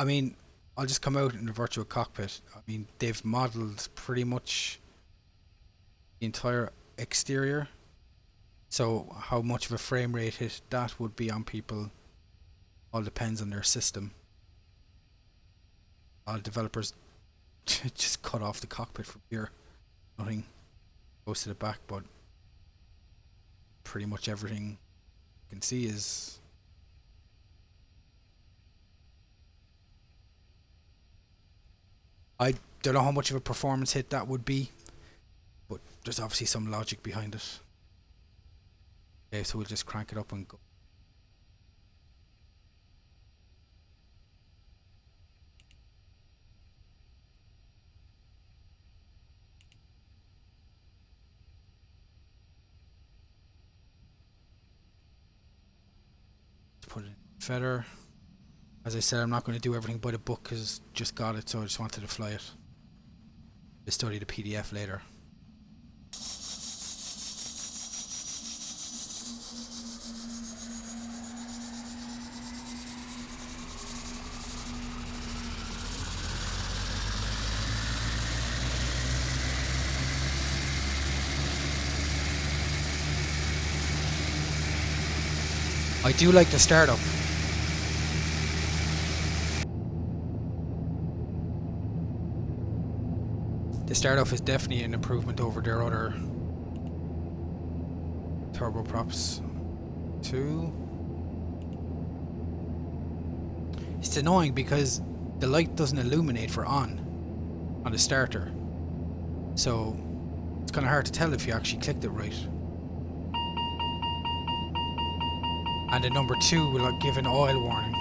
mean, I'll just come out in the virtual cockpit. I mean, they've modeled pretty much the entire exterior. So how much of a frame rate hit that would be on people all depends on their system. All developers just cut off the cockpit from here. Nothing goes to the back, but pretty much everything you can see is I don't know how much of a performance hit that would be, but there's obviously some logic behind it. Okay, so we'll just crank it up and go. Let's put it in feather. As I said, I'm not going to do everything by the book because just got it, so I just wanted to fly it. To study the PDF later. I do like the startup. The startup is definitely an improvement over their other turboprops too. It's annoying because the light doesn't illuminate for on the starter, so it's kind of hard to tell if you actually clicked it right. And the number 2 will give an oil warning.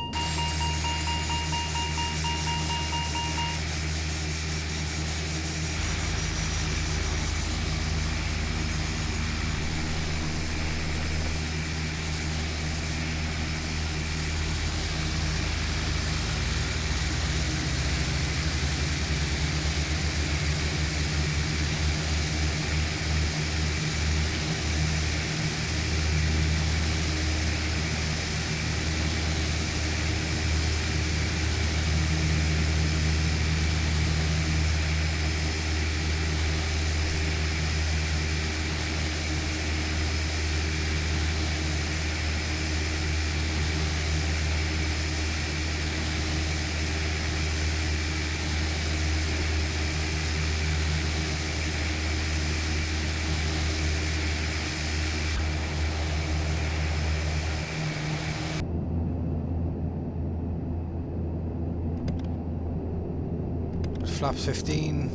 Flap 15.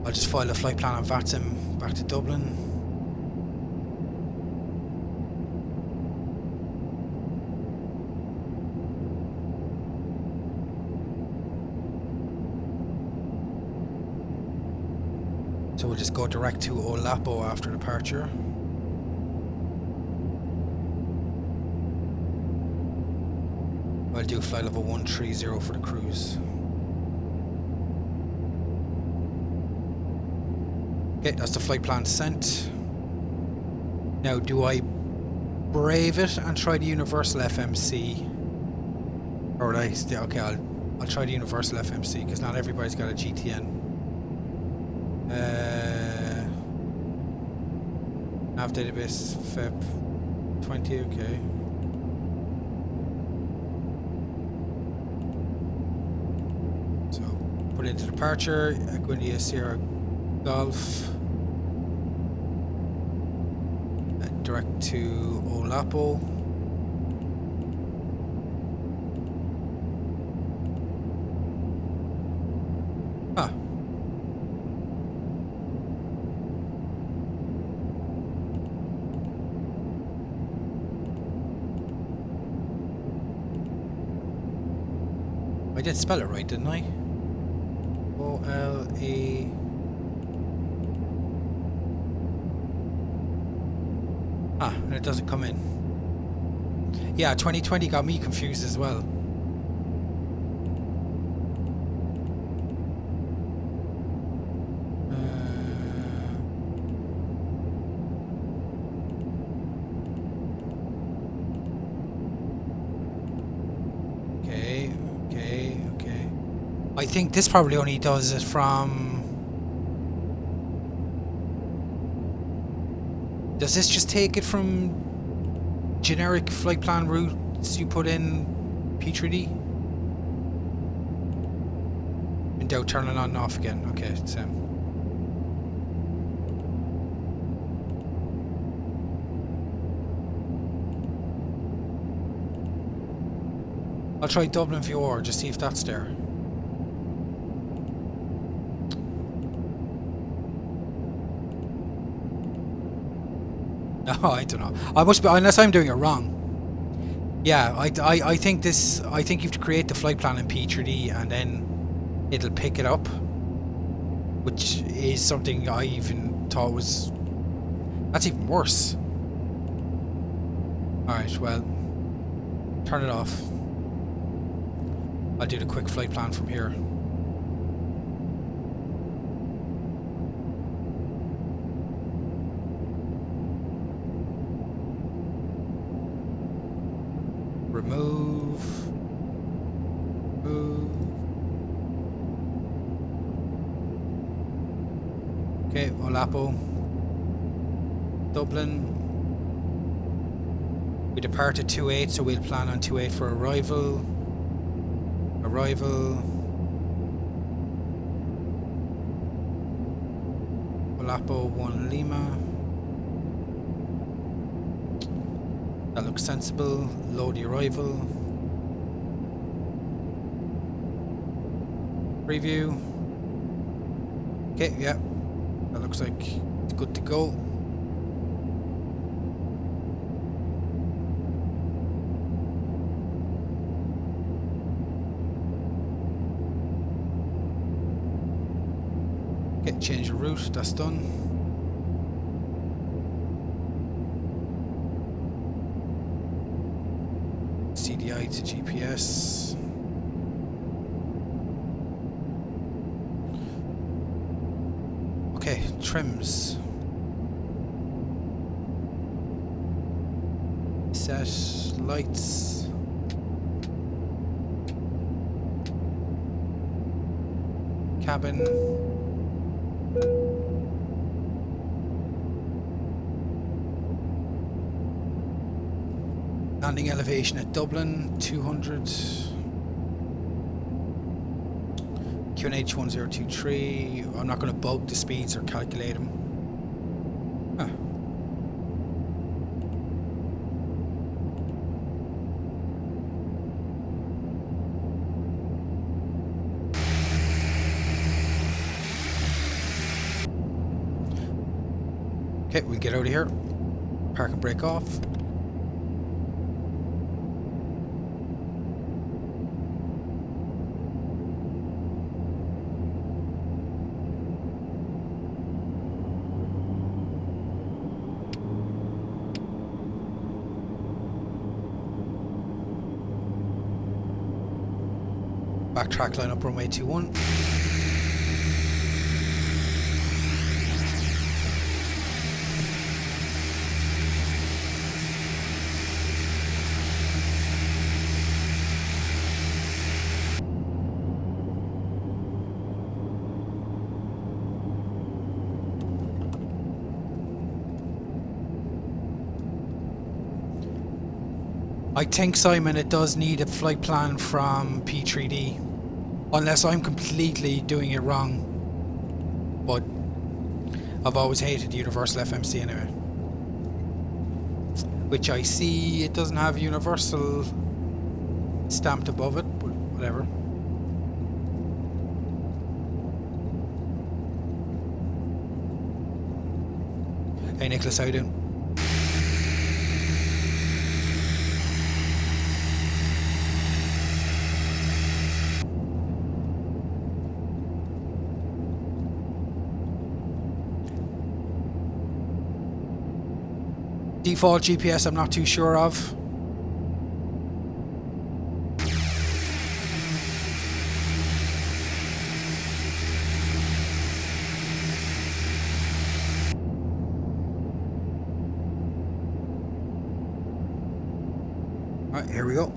I'll just file a flight plan on VATSIM back to Dublin. So we'll just go direct to Olapo after departure. I'll do flight level 130 for the cruise. Okay, that's the flight plan sent. Now, do I brave it and try the universal FMC? Or would I stay? Okay, I'll try the universal FMC because not everybody's got a GTN. Nav database Feb 20. Okay. So put into departure. Go into Sierra Golf. Direct to Olapo. Huh. I did spell it right, didn't I? O-L-E... Ah, and it doesn't come in. Yeah, 2020 got me confused as well. Okay. I think this probably only does it from... Does this just take it from generic flight plan routes you put in P3D? In doubt, turn it on and off again. Okay, same. I'll try Dublin VR, just see if that's there. No, I don't know. I must be, unless I'm doing it wrong. Yeah, I think this. I think you have to create the flight plan in P3D and then it'll pick it up, which is something I even thought was. That's even worse. All right, well, turn it off. I'll do the quick flight plan from here. Remove. Okay, Olapo. Dublin. We depart at 2:08, so we'll plan on 2:08 for arrival. Olapo 1 Lima. That looks sensible. Load the arrival. Preview. Okay, yeah. That looks like it's good to go. Okay, change the route. That's done. CDI to GPS. Okay, trims. Set lights. Cabin. Landing elevation at Dublin, 200. QNH 1023. I'm not going to bulk the speeds or calculate them. Huh. Okay, we'll get out of here. Park and brake off. Backtrack, line up runway 21. I think, Simon, it does need a flight plan from P3D. Unless I'm completely doing it wrong. But I've always hated Universal FMC anyway. Which I see it doesn't have Universal stamped above it, but whatever. Hey Nicholas, how you doing? Default GPS I'm not too sure of. Alright, here we go.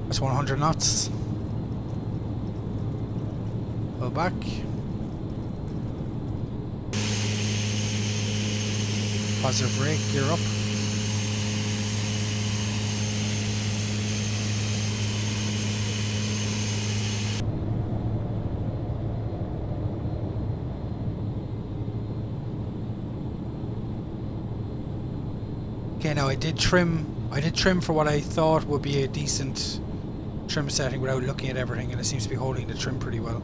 That's 100 knots. Pull back. Positive rake, gear up. Okay, now I did trim for what I thought would be a decent trim setting without looking at everything, and it seems to be holding the trim pretty well.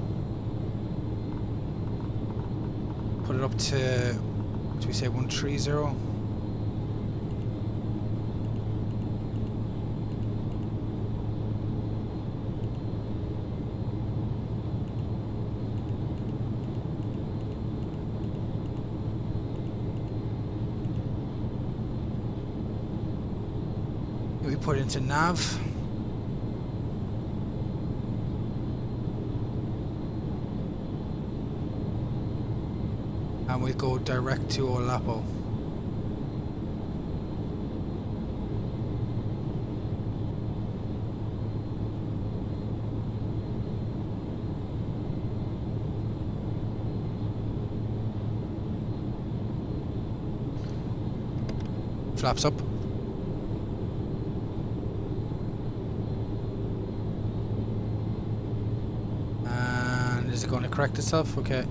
Put it up to, do we say 130? We put into nav. And we go direct to Olapo. Flaps up. And is it going to correct itself? Okay.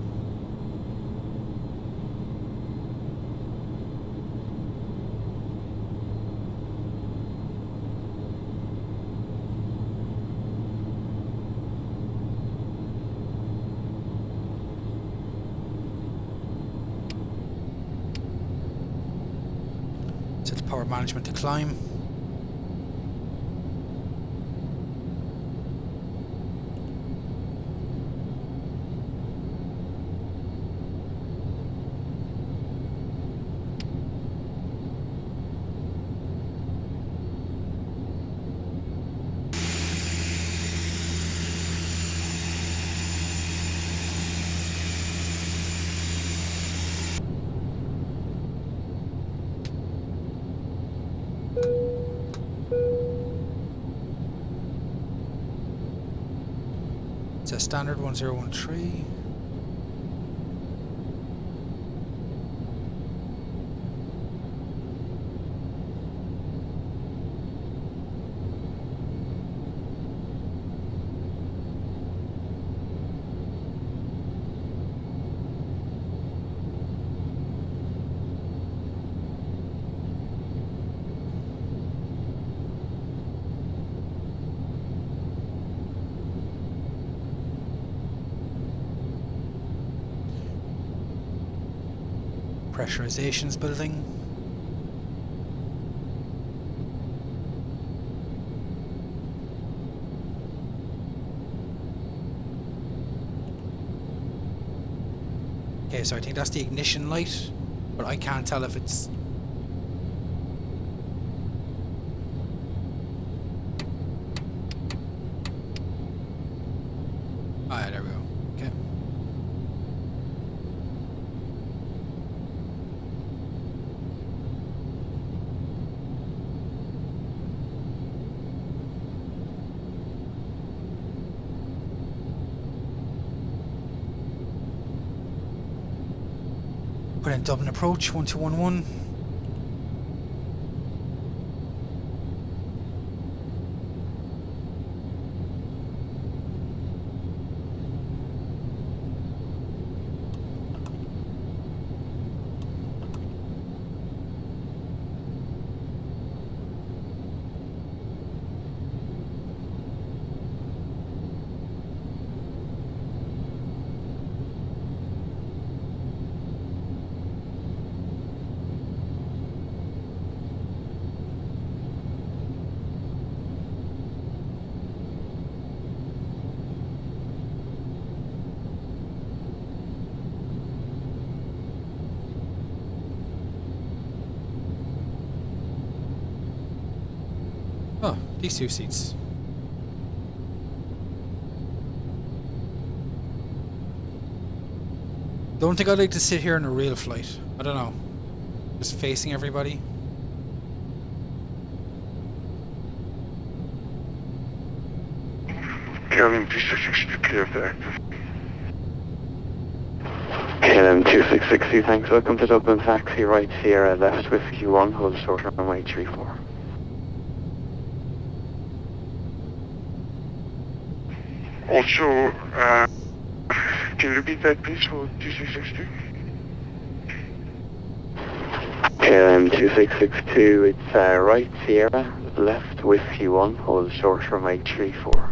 Set power management to climb. It's a standard 1013. Pressurization's building. Okay, so I think that's the ignition light, but I can't tell if it's... Ah, yeah, there we go. Okay. Put in Dublin approach 1211. Oh, these two seats. Don't think I'd like to sit here in a real flight. I don't know. Just facing everybody. Kevin, P3 clear there. KLM 2662, thanks. Welcome to Dublin taxi, right Sierra, left Whiskey 1, hold short runway 34. Also, can you repeat that please for 2662? KLM 2662, it's right Sierra, left Whiskey 1, hold short runway 34.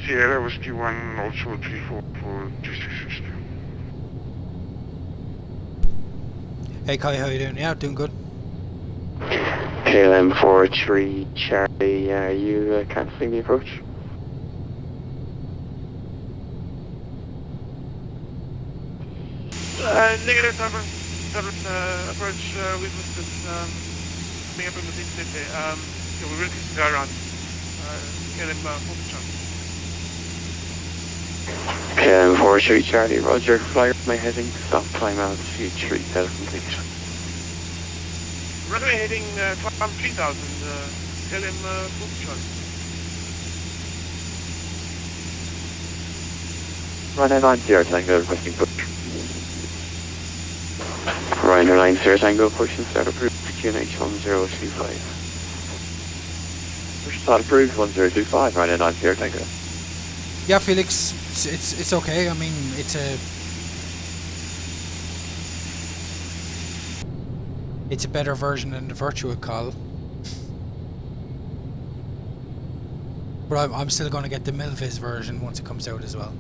Sierra Whiskey 1, also 34 for 2662. Hey Kai, how you doing? Yeah, doing good. KLM 43 Charlie, are you cancelling the approach? Negative Dublin approach, we've listed being up in the city. Yeah, we're really to go around. KLM 43 KLM 43 Charlie, roger, flyer my heading, stop climb altitude 3000 please. Runway heading climb 3000, KLM 43. Ryanair 90 Tango requesting push. Ryanair 90 Tango push and start approved, QNH 1025. Push start approved 1025, Ryanair 90 Tango. Yeah, Felix, it's okay. I mean, it's a better version than the virtual call. But I'm still going to get the Milviz version once it comes out as well.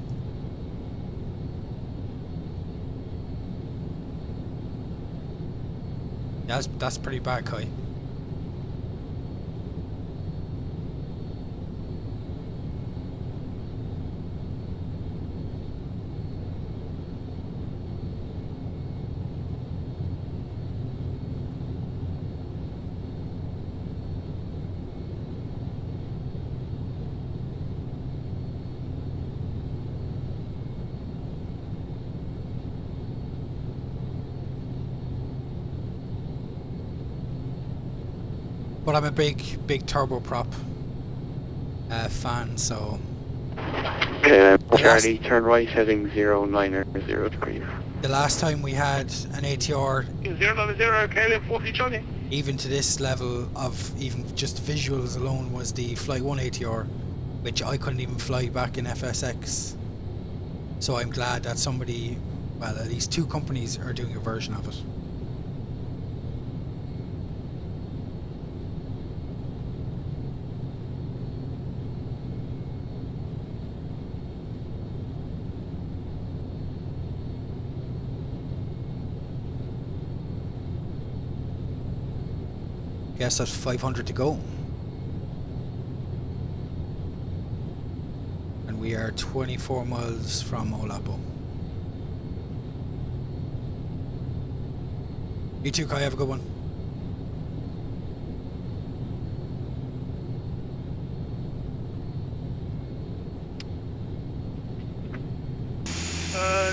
Yeah, that's pretty bad, Kai. But I'm a big turboprop fan, so... Okay, Charlie, turn right, heading 090 degrees. The last time we had an ATR... 090, KLM 40 Charlie. Even to this level of even just visuals alone was the Flight 1 ATR, which I couldn't even fly back in FSX. So I'm glad that somebody, well, at least two companies are doing a version of it. Guess that's 500 to go. And we are 24 miles from Olapo. You too, Kai, have a good one.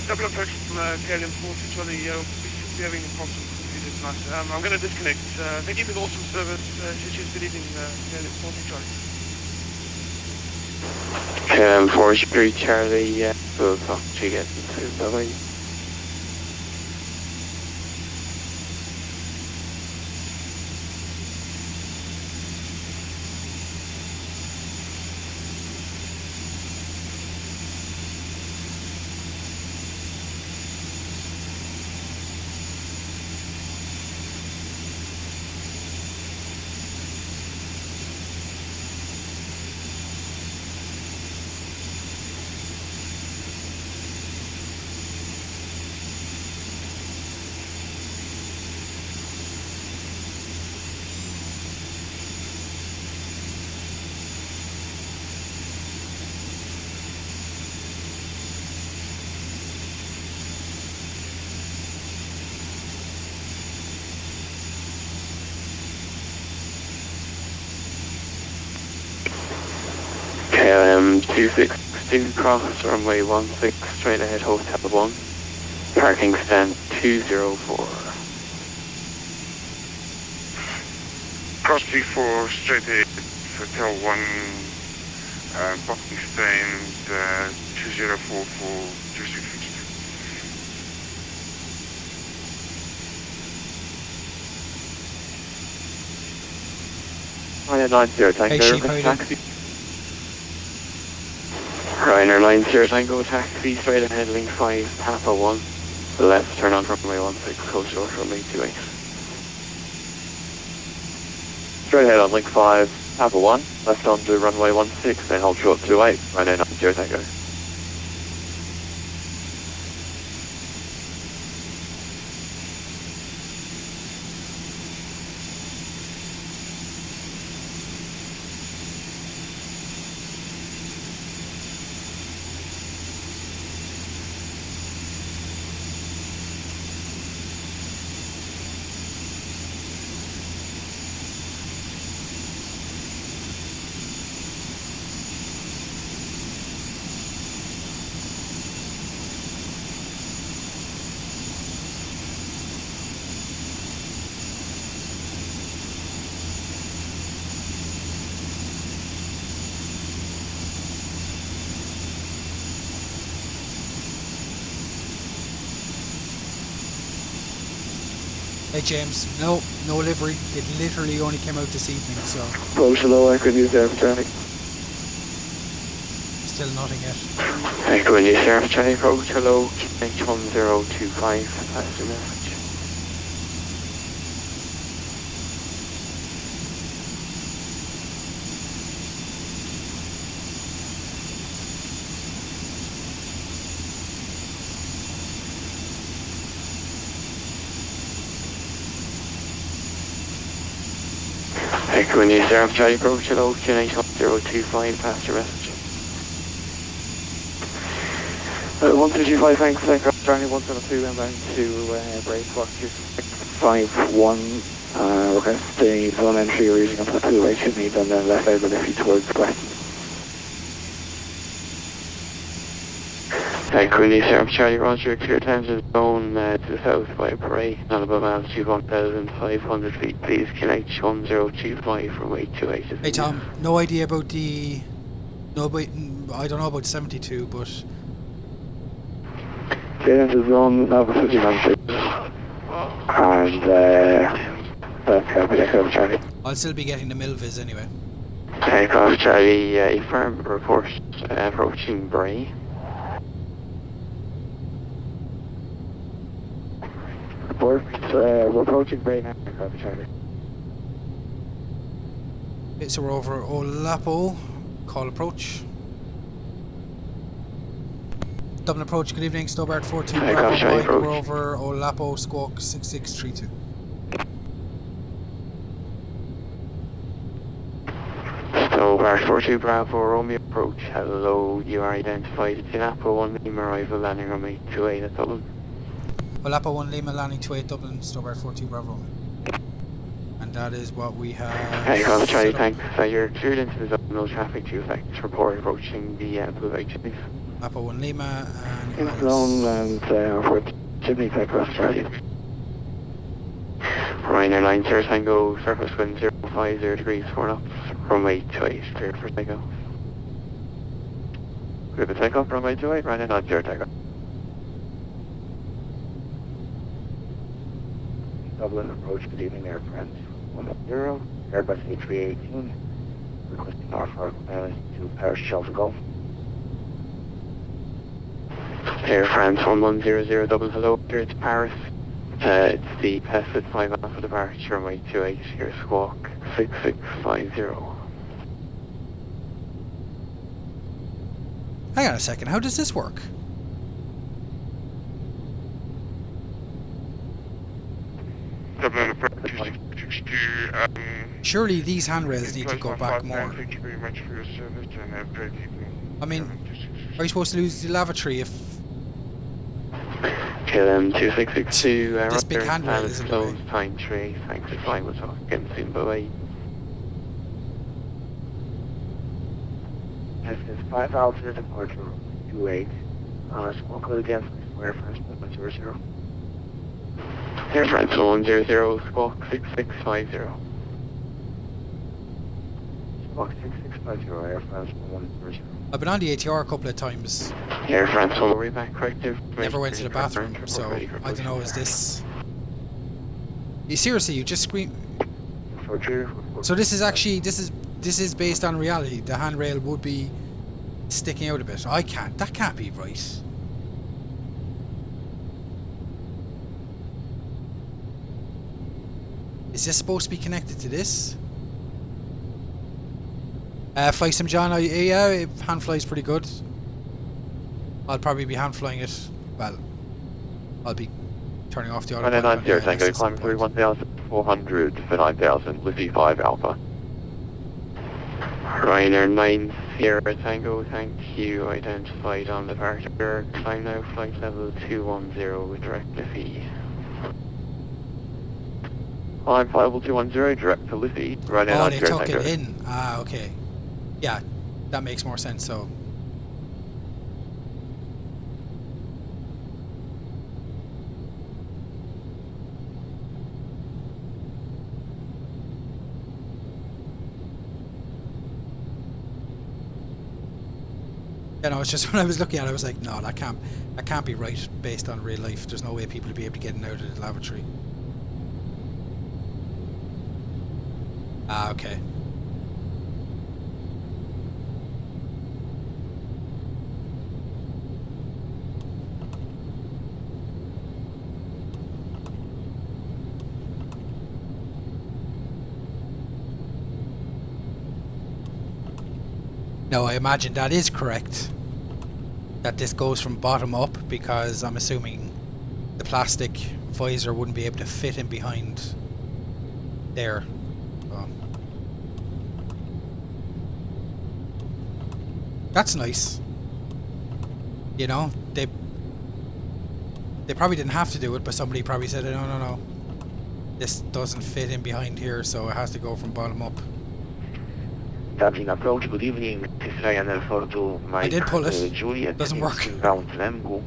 Double approach from P3Dv4 to Charlie, we're having problems with the computer tonight. I'm going to disconnect. Thank you for the awesome service. Cheers, good evening, P3Dv4 to Charlie. KLM4 Street Charlie, we'll talk to you again soon, bye-bye. KLM 262 cross runway 16 straight ahead hotel 1, parking stand 204. Cross P4, straight ahead, Hotel 1, parking stand 204 for 26. 90 Tango taxi. Ryanair 90 Tango taxi, straight ahead link 5, Papa 1. Left, turn on runway 16, close short runway 28. Straight ahead on link 5, Papa 1. Left onto runway 16, then hold short 28. Ryanair 90 Tango. Hey James, no livery. It literally only came out this evening, so Approach hello, I could use the traffic. still nothing yet. Echo in your surf channel approach, hello, H1025, passenger message. Echo in your surf channel approach, hello, H1025, passenger message. 1225, thanks, Echo. Charlie 172, inbound to Brave Fox 251. Request the zone entry you're using up to the two-way should need on the left side of the feet towards west. Echo in your surf Charlie Roger, clear times of zone to the south by Bray, not above altitude 1,500 feet. Please connect 1025 from 828. Hey Tom, no idea about the... No, but I don't know about 72, but... Clearance is on Nova 59 and that's Charlie. I'll still be getting the Milviz anyway. Takeoff Charlie, firm report approaching Bray. Report, we're approaching Bray now, Takeoff Charlie. Okay, so we're over Olapo, call approach. Dublin approach, good evening, Stobart 42, Bravo Mike, we're over Olapo, Squawk 6632. Stobart 42 Bravo Romeo approach. Hello, you are identified. It's in Apple 1 Lima arrival landing runway 28 at Dublin. Well, Apple 1 Lima landing 28 Dublin, Stobart 42 Bravo. And that is what we have. Hey, Golf Charlie, set up. thanks. You're cleared into the zone, no traffic to effect. Report approaching the Blue Light Chimneys. Apple 1 Lima and In zone and for Chimney Tech Australia. Ryanair 90 Tango, surface wind 050 degrees, 4 knots, runway 28, cleared for takeoff. Clear for takeoff, runway 28, Ryanair 90 takeoff. Dublin approach, good evening, Air France 110, Airbus A318, requesting Norfolk to Paris Shelter Golf. Air France 1100 Dublin, hello, here it's Paris. It's the Pesset 5 Alpha departure, runway 28, here's squawk 6650. Hang on a second, how does this work? Dublin approach 62, Surely these handrails need to go back more. Thank you very much for your service and have a great evening. I mean, are you supposed to lose the lavatory if KLM 2662, this big handrail is in the way? closed, time 3, thanks for flying with us, again soon, bye-bye. This is 5 altitude departure, 28, squawk code again, Air France 100. Air France 100, squawk 6650. Squawk 6650, Air France 100. I've been on the ATR a couple of times. Air France 1 way back, corrective. Never went to the bathroom, so I don't know, is this... You seriously, you just scream... So this is actually, this is based on reality. The handrail would be sticking out a bit. That can't be right. Is this supposed to be connected to this? Fly Sim John, yeah, hand fly's pretty good. I'll probably be hand flying it. Well, I'll be turning off the autopilot. 190, Tango, climb through 1400 for 9000, Lizzie 5 Alpha. Ryanair 9 Sierra Tango, thank you, identified on departure. Climb now, flight level 210 with direct Lizzie. I'm flight level 210, direct to Lizzie. Ryanair 90, Oh, they took Tango. it in. Ah, okay. Yeah, that makes more sense, so... Yeah, no, it's just when I was looking at it, I was like, no, that can't be right based on real life. There's no way people would be able to get in and out of the lavatory. Ah, okay. No, I imagine that is correct. That this goes from bottom up, because I'm assuming the plastic visor wouldn't be able to fit in behind there. So. That's nice. You know, they probably didn't have to do it, but somebody probably said, no, this doesn't fit in behind here, so it has to go from bottom up. Dublin approach, good evening. This is Ryanair 42, I did pull it. Juliet. Doesn't work. Ground Lemgo,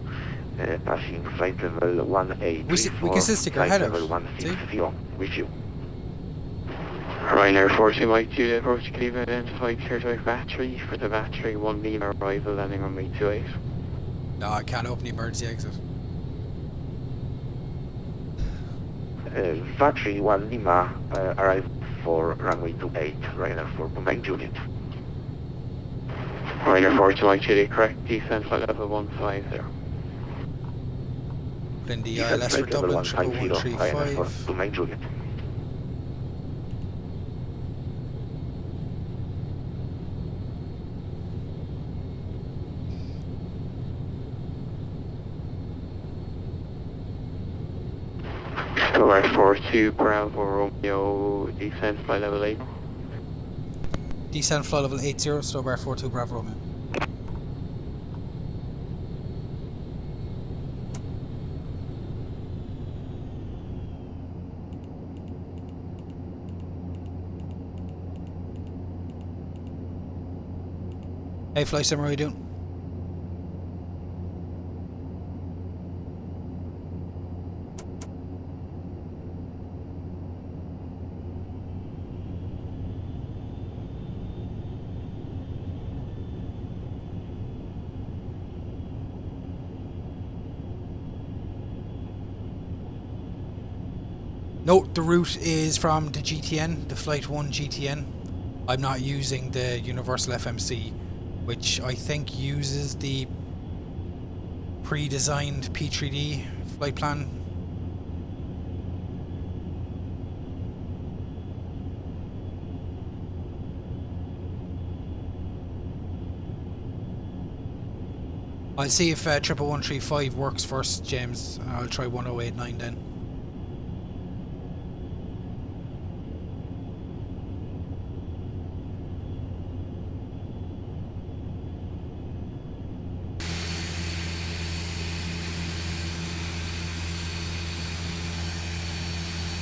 passing flight level 1834. We can still stick our head out. Level 160, with you. Ryanair 40 Mike Juliet approach, Cleveland identified clear to battery for the battery 1 Lima arrival landing on runway 28. No, I can't open the emergency exit. Battery 1 Lima arrive for runway 28, Ryanair 4 Mike Juliet. Ryanair 40 Mike Juliet, correct, descent flight level 150. Then the ILS for Dublin, 135. To Mike Juliet. Stobart 42 Bravo Romeo, descent flight level 8. Descend flight level 80, Stowbar 42 Bravo Romeo. Hey Fly Sim, how are you doing? Note the route is from the GTN, the Flight 1 GTN. I'm not using the Universal FMC, which I think uses the pre-designed P3D flight plan. I'll see if 11135 works first, James, and I'll try 1089 then.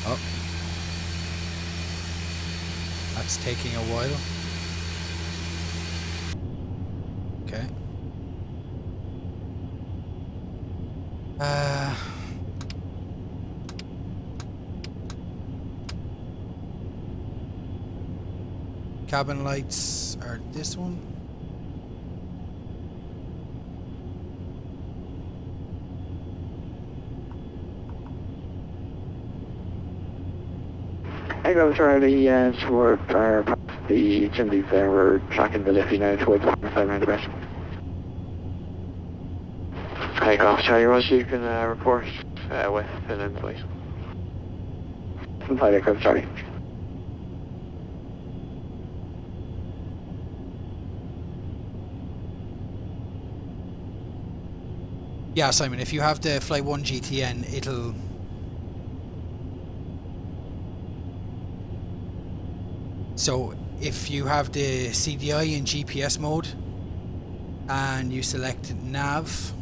Oh. That's taking a while. Okay. Cabin lights are this one. Hey, go Charlie, for the chimneys there, we're tracking the Liffey now towards the side around the west. Hey, off Charlie Rush, you can report west and inside. Inside Echo Charlie. Yeah, Simon, if you have the Flight 1 GTN, it'll... So, if you have the CDI in GPS mode, and you select nav,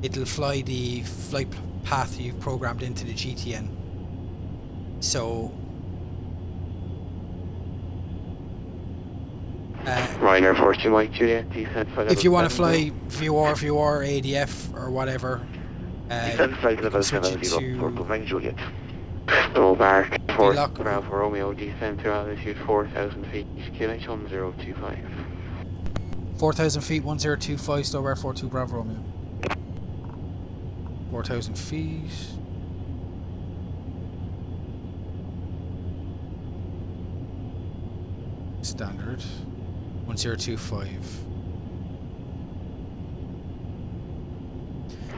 it'll fly the flight path you've programmed into the GTN. So... Right, Air Force 2 Mike Juliet, descent flight if you want to 70. fly VR, ADF, or whatever, Descent flight level switch it 70, to- Purple Mike Juliet. So, Mark, Force lock- Bravo Romeo, descend to altitude 4,000 feet, QNH 1025. 4,000 feet, 1025, Stowbar 42 Bravo Romeo. 4,000 feet. Standard. 1025.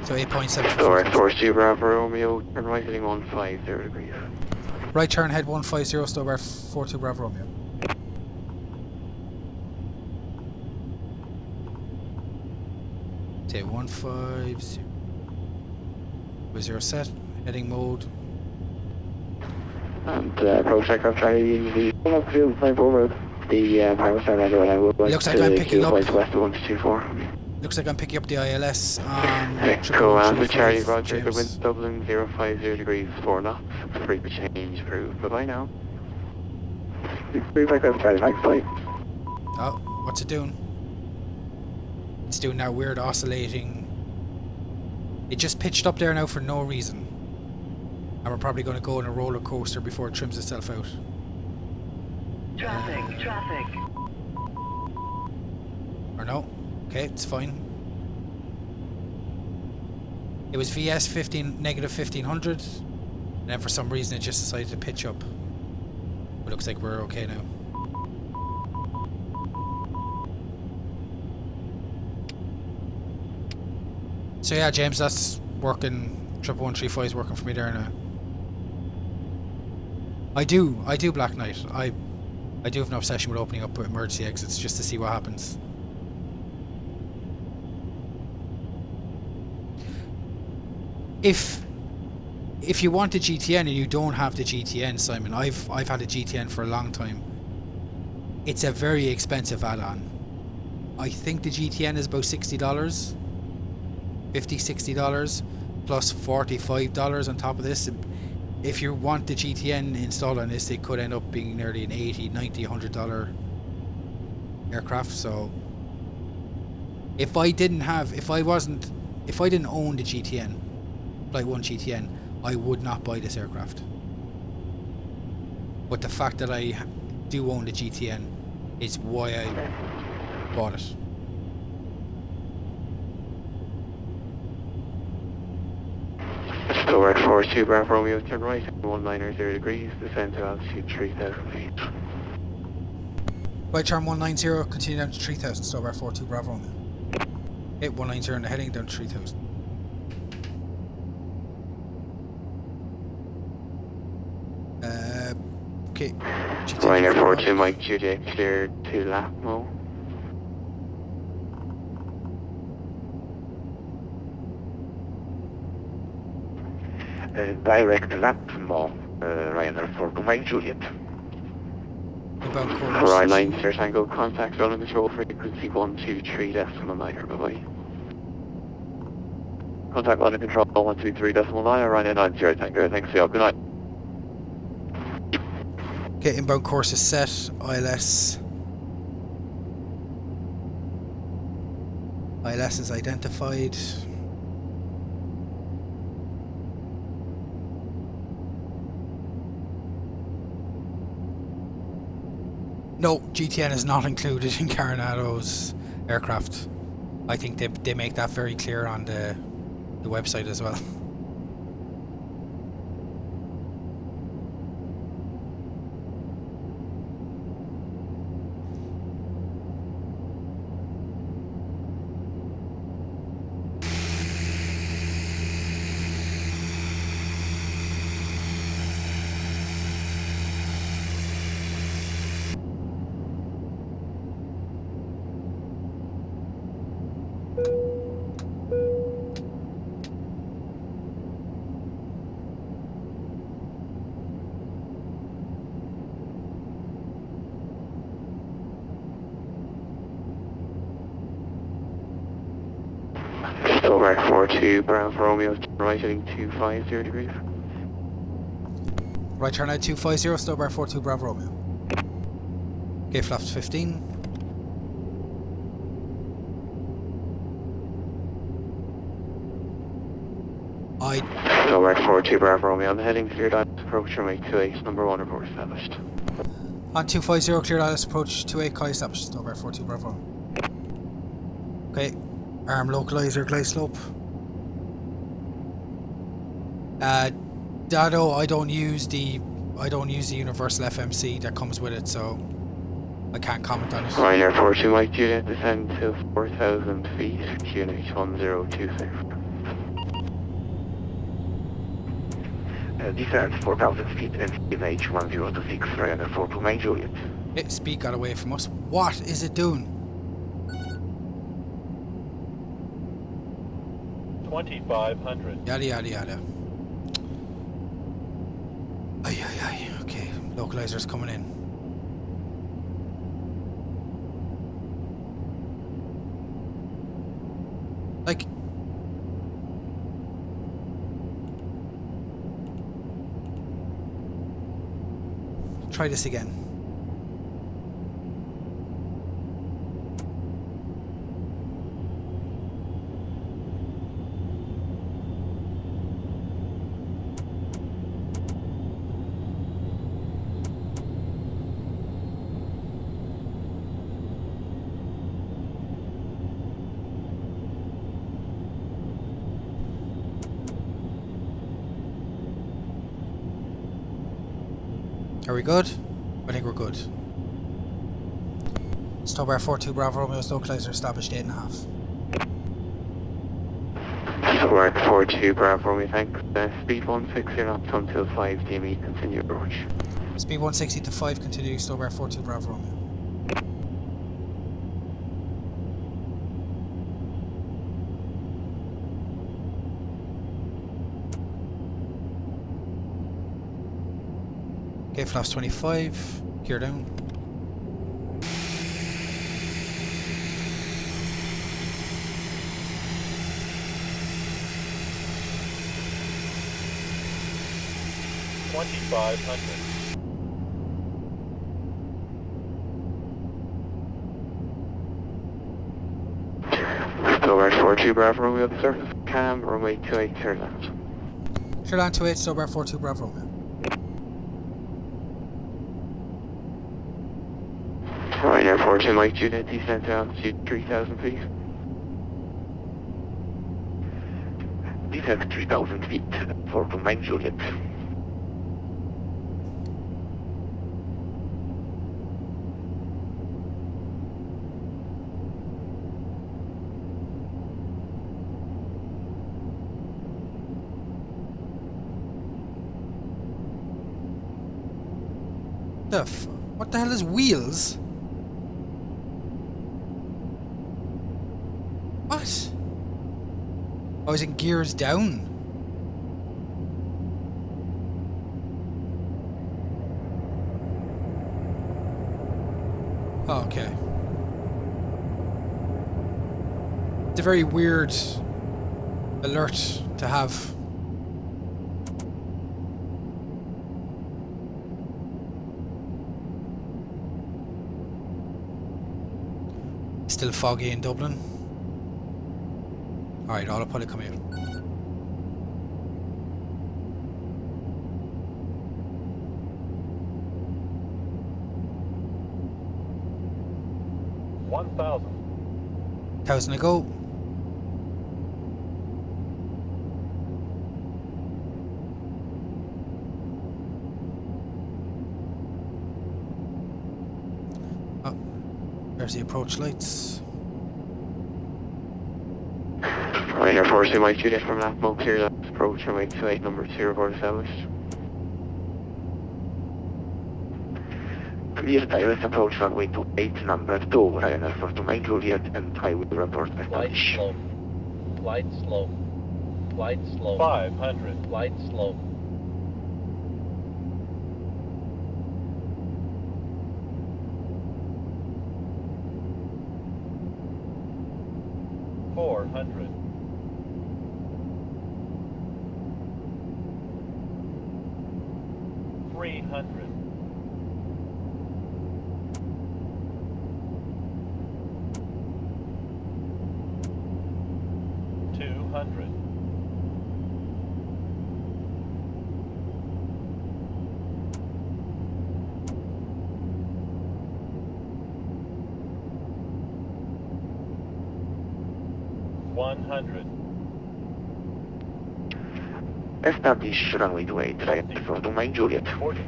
So 8.7. So, Air Force 2 Bravo Romeo, turn right heading 150 degrees. Right turn head 150, Stowbar 42 Bravo Romeo. Say 150. Was your set? Heading mode. And approach aircraft Charlie, the field flying forward. The power star radio now will Looks like I'm picking up. west of 124. Looks like I'm picking up the ILS on Echo Alpha 135, Charlie Roger, the James. wind Dublin 050 degrees 4 knots. Free to change approved. Bye bye now. Brief aircraft Charlie, next flight. Oh, what's it doing? It's doing that weird oscillating. It just pitched up there now for no reason. And we're probably going to go on a roller coaster before it trims itself out. Traffic. Or no? Okay, it's fine. It was VS 15 negative 1500, and then for some reason it just decided to pitch up. But looks like we're okay now. So yeah, James, that's working. 11135 is working for me there now. I do Black Knight. I do have an obsession with opening up emergency exits just to see what happens. If you want the GTN and you don't have the GTN, Simon, I've had a GTN for a long time. It's a very expensive add-on. I think the GTN is about $60, $50, $60, plus $45 on top of this. If you want the GTN installed on this, it could end up being nearly an $80, $90, $100 aircraft. So if I didn't own the GTN, Flight 1 GTN, I would not buy this aircraft. But the fact that I do own the GTN is why I bought it. Stoward 42 Bravo Romeo, turn right, 190 degrees, descend to altitude 3,000 feet. Right turn 190, continue down to 3000, Stoward 42 Bravo Romeo. Hit 190 in the heading, down to 3000. Okay. Ryanair 42 Mike Juliet, clear to Lapmo. Direct Lapmo, Ryanair 42 Mike Juliet. Inbound course. Right line, clear Tango, contact running control frequency 123.9, bye-bye. Contact running control 123.9, Ryanair 90 Tango, thanks for your good night. Okay, inbound course is set, ILS. ILS is identified. No, GTN is not included in Carenado's aircraft. I think they make that very clear on the website as well. Stoward 42 Bravo Romeo, turn right heading 250 degrees. Right turn out 250, Stoward 42 Bravo Romeo. Okay, flaps 15. Stoward 42 Bravo Romeo on the heading, cleared out, approach runway 28, number 1 report established. On 250, cleared ILS approach 28, call established, Stoward 42 Bravo Romeo. Okay, arm localizer, glide slope. Dado, I don't use the universal FMC that comes with it, so I can't comment on it. Ryanair 42 Mike Juliet, descend to 4,000 feet, QNH 1026. Descent 4,000 feet and QNH 1026, Ryanair 42 Mike Juliet. Speed got away from us. What is it doing? 2,500. Yada yada yada. Ay ay ay. Okay, localizer's coming in. Like, try this again. Are we good? I think we're good. Stoward 42 Bravo Romeo's localizer established 8.5. Stoward 42 Bravo Romeo, thanks. Speed 160 knots until 5 DME, continue approach. Speed 160 to 5, continue Stoward 42 Bravo Romeo. Okay, flaps 25, gear down. 2,500. Stobart 42 Bravo Romeo, the surface cam, runway 28, clear left. Clear 28, Stobart 42 Bravo Romeo. Ryanair 42 Mike Juliet, descent to altitude 3,000 feet. Descent 3,000 feet for Mike Juliet. What the hell is wheels? What? I was in gears down. Oh, okay. It's a very weird alert to have. Still foggy in Dublin. Alright, autopilot coming in. $1,000 to go. Oh, there's the approach lights. Ryanair 42 Mike Juliet from Lapmo, clear left, approach runway 28, number 04 established. Clear direct approach runway 28, number 2, Ryanair 42 Mike Juliet, and I will report Flight established. slow. Flight slow. Flight slow. 500. Flight slow. $400. $300. $200. $100. Establish runway 28, Ryanair 42 Mike Juliet. 40.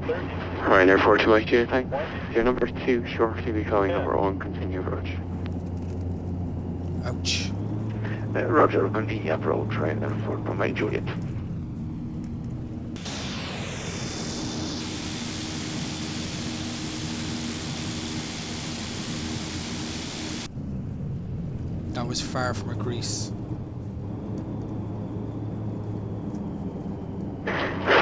30. Ryanair 42 Mike Juliet, thanks. Your number 2 shortly becoming number 1, continue approach. Ouch. Roger, continue approach, Ryanair 42 Mike Juliet. That was far from a grease.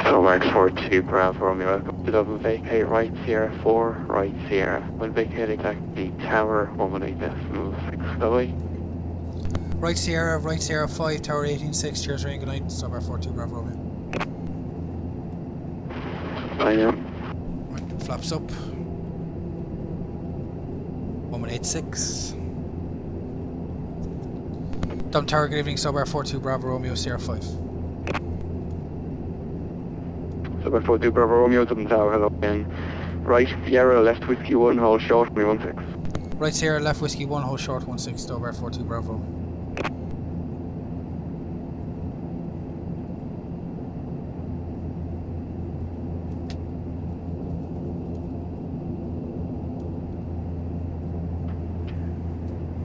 Stobart 42 Bravo Romeo, welcome to Dublin, vacate right Sierra 4, right Sierra. When vacate exactly tower 118.6, away. Right Sierra 5, tower 18.6, cheers rain, good night, Stobart 42 Bravo Romeo. I know. Right, flaps up. 186. Dublin Tower, good evening, Stobart 42 Bravo Romeo, Sierra 5. Stobart 42 Bravo Romeo, Dublin Tower, hello again. Right Sierra, left whiskey 1, hold short, 316. Right Sierra, left whiskey 1, hold short 16, Stobart 42 Bravo Romeo.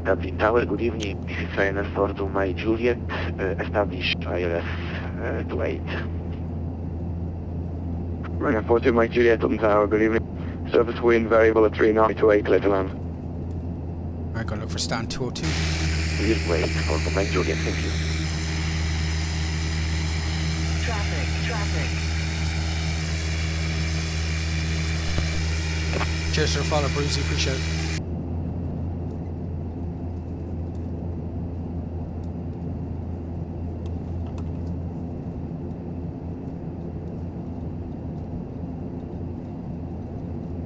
Dublin Tower, good evening. This is Ryanair 42 Mike Juliet. Establish ILS 28. Ryanair 42 Mike Juliet, Dublin Tower, good evening. Surface wind variable at 398, clear to land. Alright, gonna look for stand 202. Please wait for Mike Juliet, thank you. Traffic. Cheers to the follow, Brucey, appreciate it.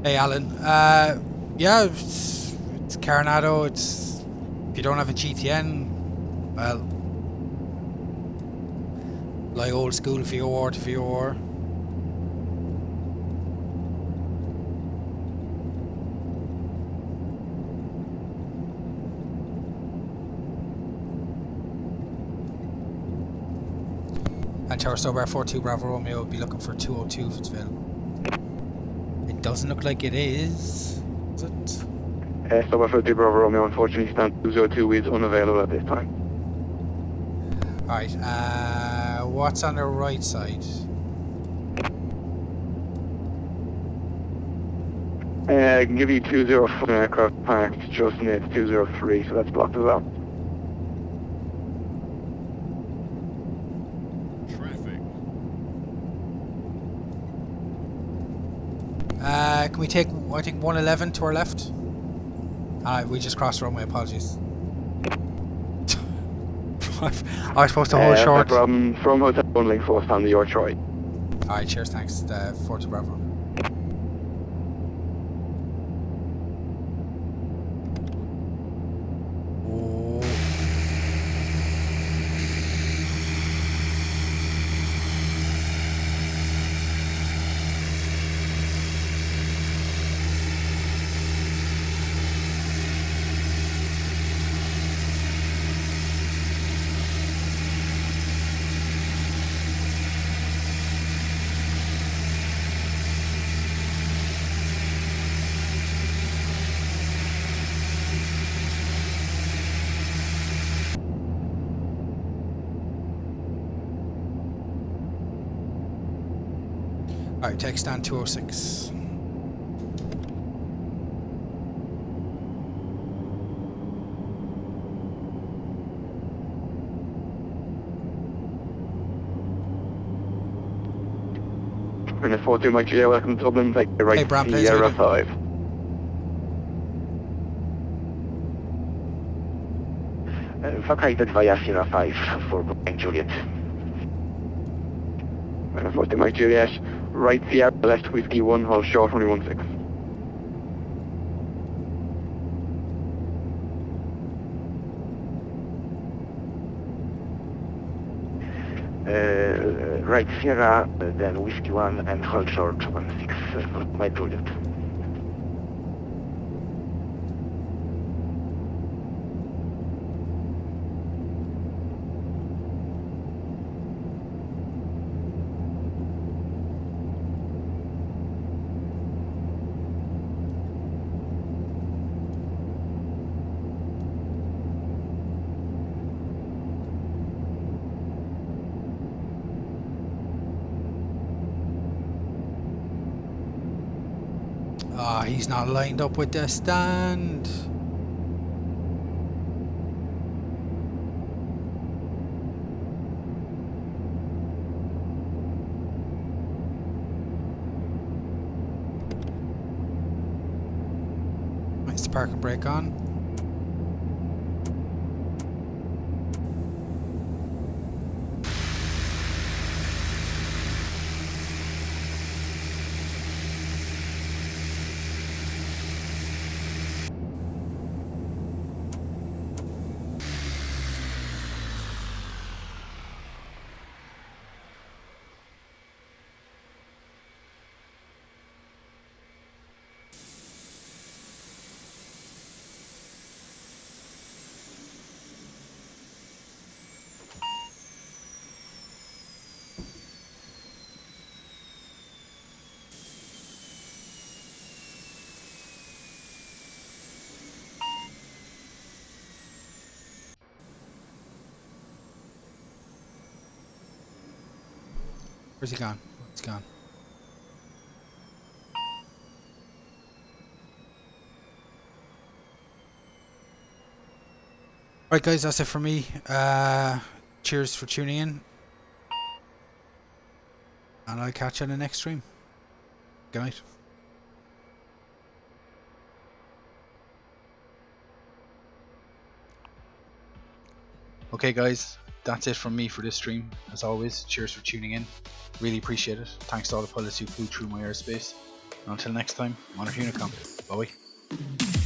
Hey Alan, yeah, it's Carenado. It's if you don't have a GTN, well, like old school VOR to VOR. And Tower Stowbar 42 Bravo Romeo would be looking for 202 if it's available. It doesn't look like it is it? Stowbar 42 Bravo Romeo, unfortunately stand 202 is unavailable at this time. Alright, what's on the right side? I can give you 204 aircraft parked just near 203, so that's blocked as well. Can we take, I think, 111 to our left? We just crossed the runway, apologies. I was supposed to hold short. No problem. From Hotel 1 Link 4, stand to your right. Alright, cheers, thanks. 42 Bravo. Oh. Alright, take stand 206. And a 42 Mike Julia, welcome to Dublin, take the right Hey, Bram, please, Sierra how 5. Vacated via Sierra 5 for Brooklyn Juliet. And a 42 Mike Juliet, right Sierra, left Whiskey 1, hold short 216. Right Sierra, then Whiskey 1 and hold short 16 for my Juliet. Ah, he's not lined up with the stand. Nice to park and brake on. Where's he gone? He's gone. Alright guys, that's it for me. Cheers for tuning in. And I'll catch you on the next stream. Good night. Okay guys, that's it from me for this stream. As always, cheers for tuning in. Really appreciate it. Thanks to all the pilots who flew through my airspace. Until next time, monitor Unicom. Bye.